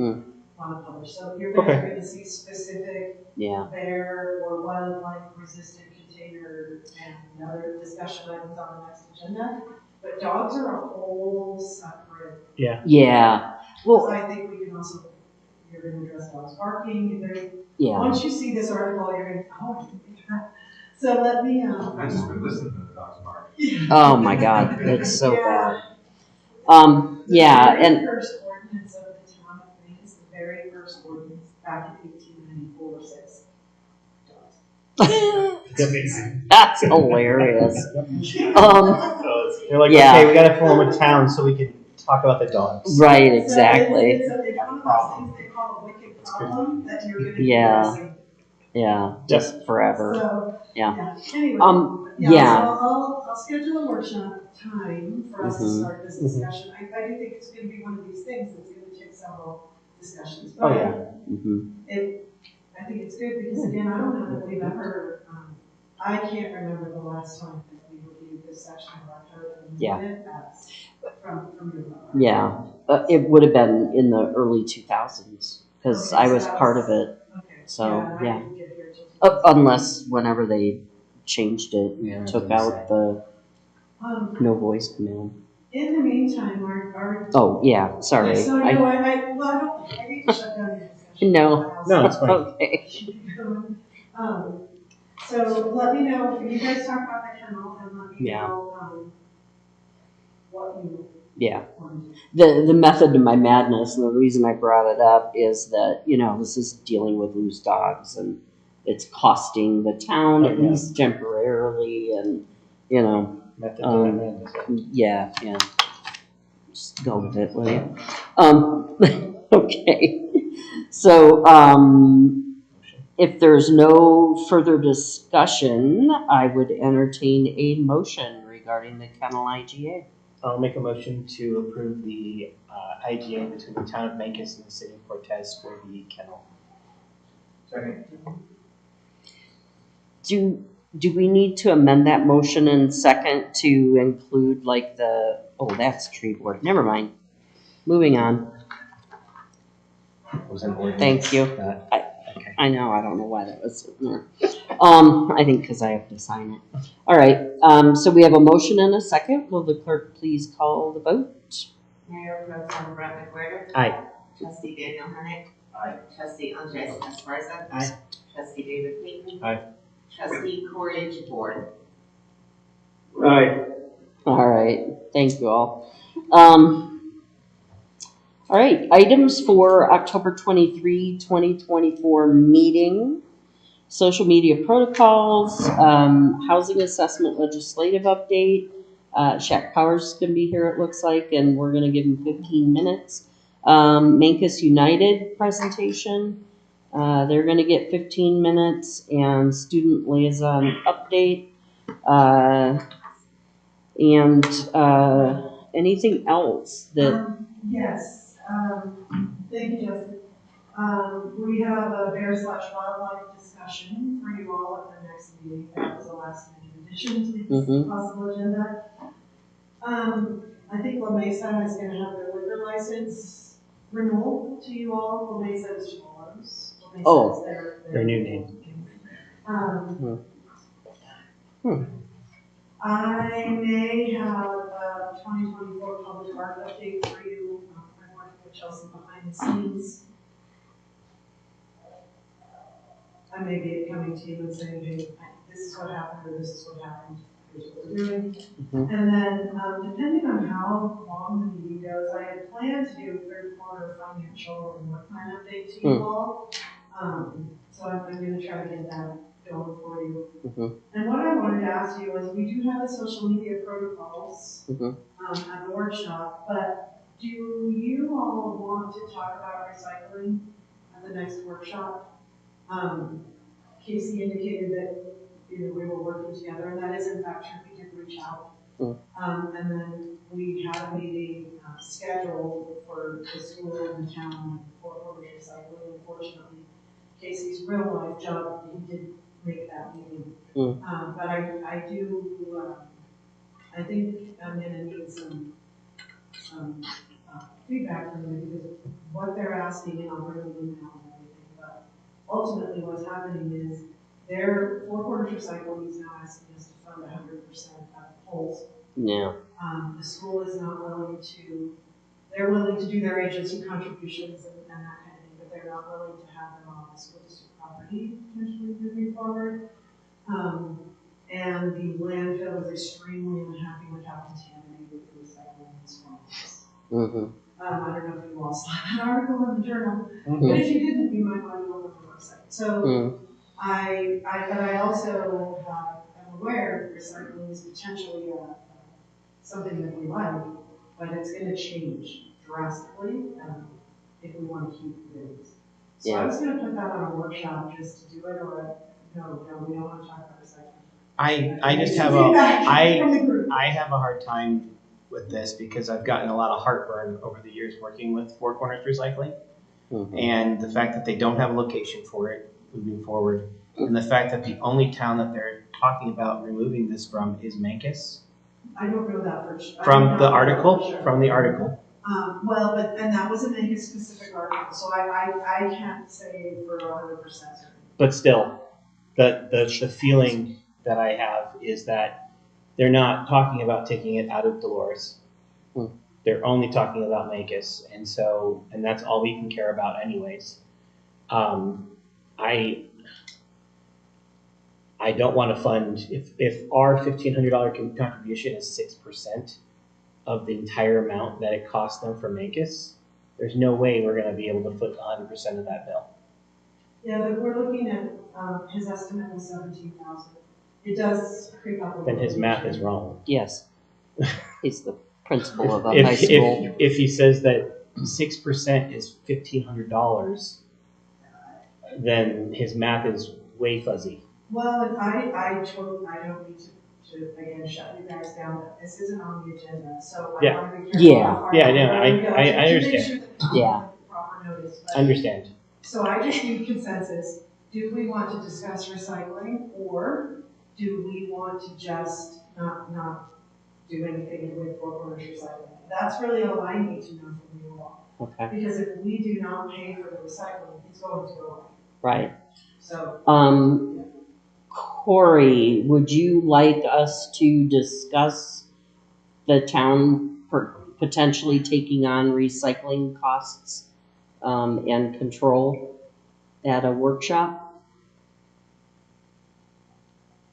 want to publish. So you're going to see specific bear or wildlife resistant container and other discussion items on the next agenda. But dogs are a whole separate. Well, I think we can also. You're going to address dogs barking. Once you see this article, you're going to, so let me. I've just been listening to the dogs bark. Oh my God, it's so bad. And the very first ordinance of the town of Maine is the very first ordinance back in 1894 says dogs. That's hilarious. They're like, okay, we got to form a town so we can talk about the dogs. Right, exactly. So it's one of those things they call a wicked problem that you're going to be just forever. So, anyway, so I'll schedule a workshop time for us to start this discussion. I do think it's going to be one of these things that's going to take several discussions. But I think it's good because again, I don't know that we've ever. I can't remember the last time that we reviewed this section of our code and did that from your level. It would have been in the early 2000s because I was part of it. So I didn't get here till unless whenever they changed it, took out the no voice command. In the meantime, our sorry. So I hate to shut down your discussion. No, it's fine. Okay. So let me know, you guys talk about the kennel and let me know what you want to do. The method to my madness, and the reason I brought it up is that, this is dealing with loose dogs and it's costing the town at least temporarily and, Method to my madness. Just go with it, will you? Okay. So, if there's no further discussion, I would entertain a motion regarding the kennel IGA. I'll make a motion to approve the IGA between the town of Memphis and the city of Cortez for the kennel. Second. Do we need to amend that motion in second to include that's tree board? Never mind. moving on. Was in order. Thank you. Okay. I know, I don't know why that was sitting there. I think because I have to sign it. All right, so we have a motion and a second. Will the clerk please call the vote? Mayor Pro Tem Brett McWhirter. Aye. Trustee Daniel Hunick. Aye. Trustee Andres Esparza. Aye. Trustee David Clayton. Aye. Trustee Corey Jabor. Aye. All right, thank you all. All right, items for October 23, 2024 meeting. Social media protocols, housing assessment legislative update. Shaq Powers is going to be here, it looks like, and we're going to give him 15 minutes. Mancus United presentation. They're going to get 15 minutes, and student liaison update. And anything else that. Yes, thank you, Justin. We have a bear/wildlife discussion for you all at the next meeting. That was a last minute addition to the possible agenda. I think La Mesa is going to have their liquor license renewal to you all. La Mesa is Chipolos. La Mesa is their new name. I may have a 2024 public art update for you. I'm working with Chelsea behind the scenes. I may be coming to you and saying, hey, this is what happened, or this is what happened, here's what we're doing. And then, depending on how long the meeting goes, I had planned to do a third quarter financial and work plan update to you all. So I'm going to try to get that going for you. And what I wanted to ask you was, we do have the social media protocols at the workshop, but do you all want to talk about recycling at the next workshop? Casey indicated that we were working together, and that is in fact true. We did reach out, and then we had a meeting scheduled for the school and the town for recycling. Unfortunately, Casey's real life job, he didn't make that meeting. But I do. I think I'm going to need some feedback from you, because what they're asking, and I'll bring them in now and everything, but ultimately what's happening is their Four Corners Recycling is now asking us to fund 100% of polls. Yeah. The school is not willing to, they're willing to do their agency contributions and that kind of thing, but they're not willing to have them on the school district property potentially moving forward. And the landfill is extremely unhappy with how contaminated the recycling is from us. I don't know if you all saw that article in the journal, but if you didn't, you might want to look at the website. So but I also am aware that recycling is potentially something that we like, but it's going to change drastically if we want to keep things. So I was going to put that on a workshop just to do it, or no, we don't want to talk about recycling. I just have I have a hard time with this because I've gotten a lot of heartburn over the years working with Four Corners Recycling, and the fact that they don't have a location for it moving forward, and the fact that the only town that they're talking about removing this from is Mancus. I don't know that for sure. From the article. Well, and that was a Mancus specific article, so I can't say for 100% certain. But still, the feeling that I have is that they're not talking about taking it out of Dolores. They're only talking about Mancus, and that's all we can care about anyways. I don't want to fund, if our $1,500 contribution is 6% of the entire amount that it cost them for Mancus, there's no way we're going to be able to foot 100% of that bill. Yeah, but we're looking at his estimate was 17,000. It does creep up a little. Then his math is wrong. Yes, he's the principal of a high school. If he says that 6% is $1,500, then his math is way fuzzy. Well, I don't need to again shut you guys down, but this isn't on the agenda, so I want to be careful. I understand. Proper notice. Understand. So I just need consensus. Do we want to discuss recycling, or do we want to just not do anything with Four Corners Recycling. That's really all I need to know from you all. Okay. Because if we do not pay for the recycling, it's going to go away. Right. So. Corey, would you like us to discuss the town potentially taking on recycling costs and control at a workshop?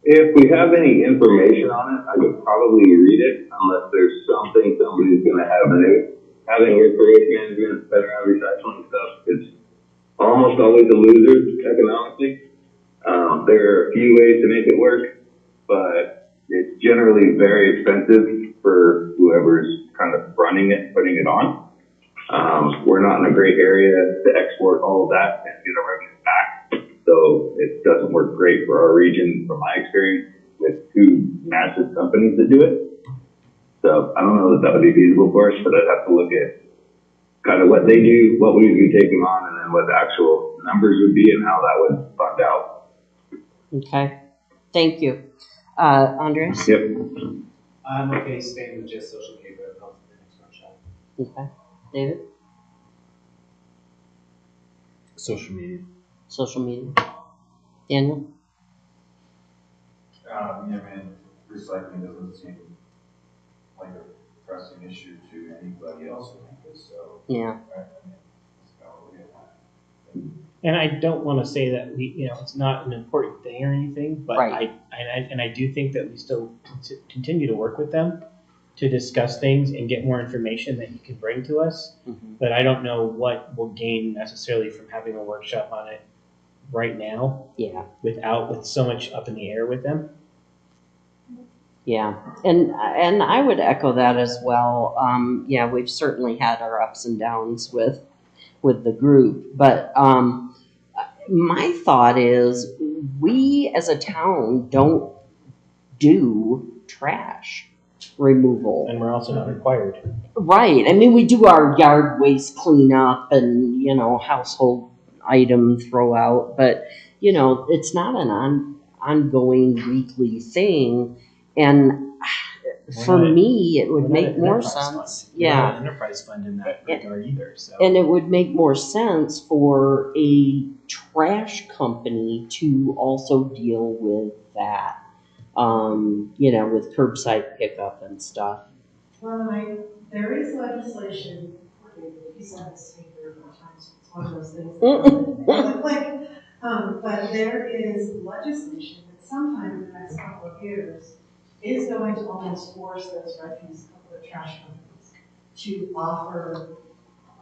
If we have any information on it, I could probably read it unless there's something somebody's gonna have new. Having information management, better on recycling stuff, it's almost always a loser economically. There are a few ways to make it work, but it's generally very expensive for whoever's kind of running it, putting it on. We're not in a great area to export all of that and get our revenue back. So it doesn't work great for our region, from my experience, with two massive companies that do it. So I don't know that would be feasible for us, but I'd have to look at kind of what they do, what we would be taking on, and then what the actual numbers would be and how that would fund out. Okay, thank you. Andres? Yep. I'm okay staying with just social media, but I'll the next workshop. Okay. David? Social media. Social media. Daniel? Yeah, man, recycling doesn't seem like a pressing issue to anybody else, I think, so. Yeah. And I don't want to say that it's not an important thing or anything, but Right. I do think that we still continue to work with them to discuss things and get more information that you can bring to us. Mm-hmm. But I don't know what we'll gain necessarily from having a workshop on it right now. Yeah. With so much up in the air with them. Yeah, and I would echo that as well. Yeah, we've certainly had our ups and downs with the group, but my thought is we as a town don't do trash removal. And we're also not required. Right. I mean, we do our yard waste cleanup and, household item throw out, but, it's not an ongoing weekly thing. And for me, it would make more sense. We're Yeah. not an enterprise fund in that regard either. So. And it would make more sense for a trash company to also deal with that, with curbside pickup and stuff. Well, there is legislation, you said this to me 3 or 4 times, it's one of those things that doesn't click. But there is legislation that sometime in the next couple of years is going to almost force those refuse, the trash companies, to offer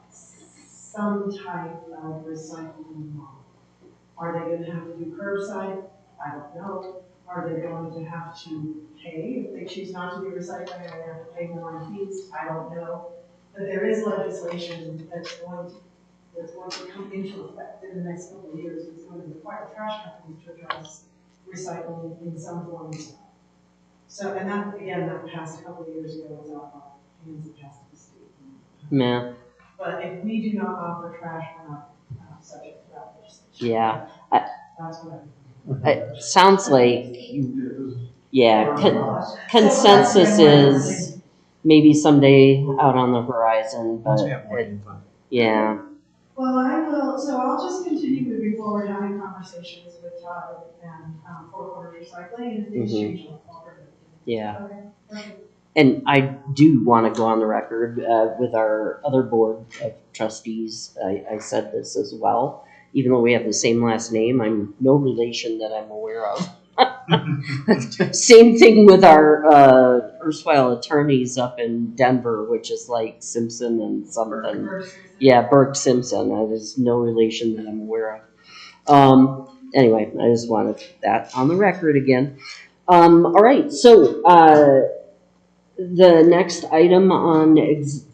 some type of recycling model. Are they going to have to do curbside? I don't know. Are they going to have to pay if they choose not to do recycling? Are they going to have to pay more in fees? I don't know. But there is legislation that's going to come into effect in the next couple of years. It's going to require trash companies to address recycling in some form. So, and that, again, that passed a couple of years ago. It was out of our hands and passed the state. Yeah. But if we do not offer trash, we're not subject to that legislation. Yeah. That's what it sounds like, consensus is maybe someday out on the horizon, but yeah. Well, I'll just continue moving forward, having conversations with Todd and Four Corners Recycling, and if things change, I'll bring it. Yeah. Okay, perfect. And I do want to go on the record with our other board of trustees. I said this as well. Even though we have the same last name, I'm no relation that I'm aware of. Same thing with our erstwhile attorneys up in Denver, which is like Simpson and something. Yeah, Burke Simpson. There's no relation that I'm aware of. Anyway, I just wanted that on the record again. All right, so the next item on is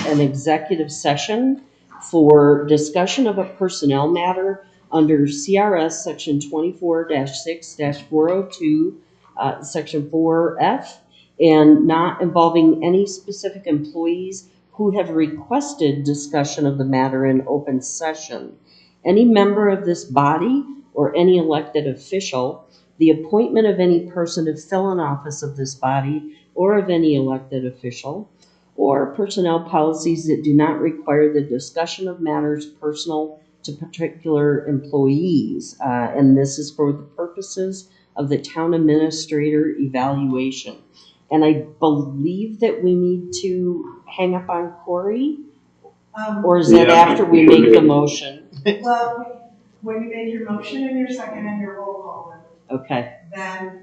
an executive session for discussion of a personnel matter under CRS section 24-6-402, section 4F, and not involving any specific employees who have requested discussion of the matter in open session. Any member of this body or any elected official, the appointment of any person to fill an office of this body, or of any elected official, or personnel policies that do not require the discussion of matters personal to particular employees. And this is for the purposes of the town administrator evaluation. And I believe that we need to hang up on Corey, or is that after we make the motion? Well, when you make your motion and your second and your roll call, Okay, then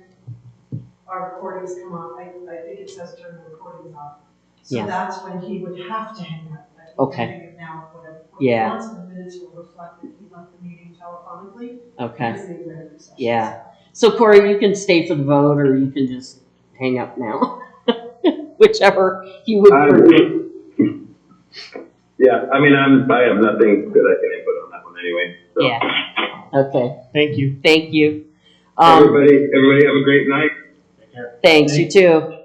our recordings come off. I think it says turn the recordings off. So Yeah. that's when he would have to hang up. But he Okay. can hang it now, whatever. Yeah. Once the minutes will reflect that he left the meeting telephonically. okay, Because the executive session. yeah. So Corey, you can stay for the vote, or you can just hang up now. Whichever you would prefer. Yeah, I mean, I have nothing that I can input on that one anyway, so. Yeah, okay, Thank you. thank you. Everybody have a great night. Thanks, you too.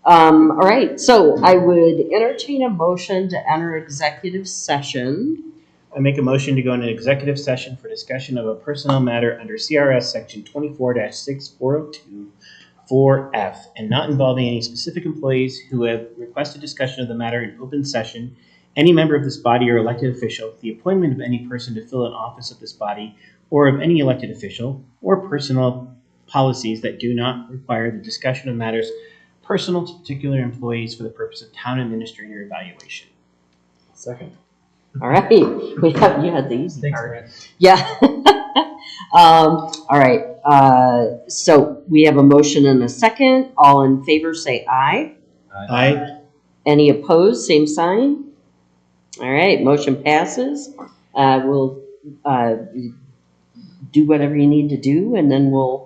All right, so I would entertain a motion to enter executive session. I make a motion to go into executive session for discussion of a personnel matter under CRS section 24-6402 4F, and not involving any specific employees who have requested discussion of the matter in open session, any member of this body or elected official, the appointment of any person to fill an office of this body or of any elected official, or personal policies that do not require the discussion of matters personal to particular employees for the purpose of town administrator evaluation. Second. All right, you had the easy Thanks, part. Brad. Yeah. All right, so we have a motion and a second. All in favor say aye. Aye. Any opposed, same sign. All right, motion passes. We'll do whatever you need to do, and then we'll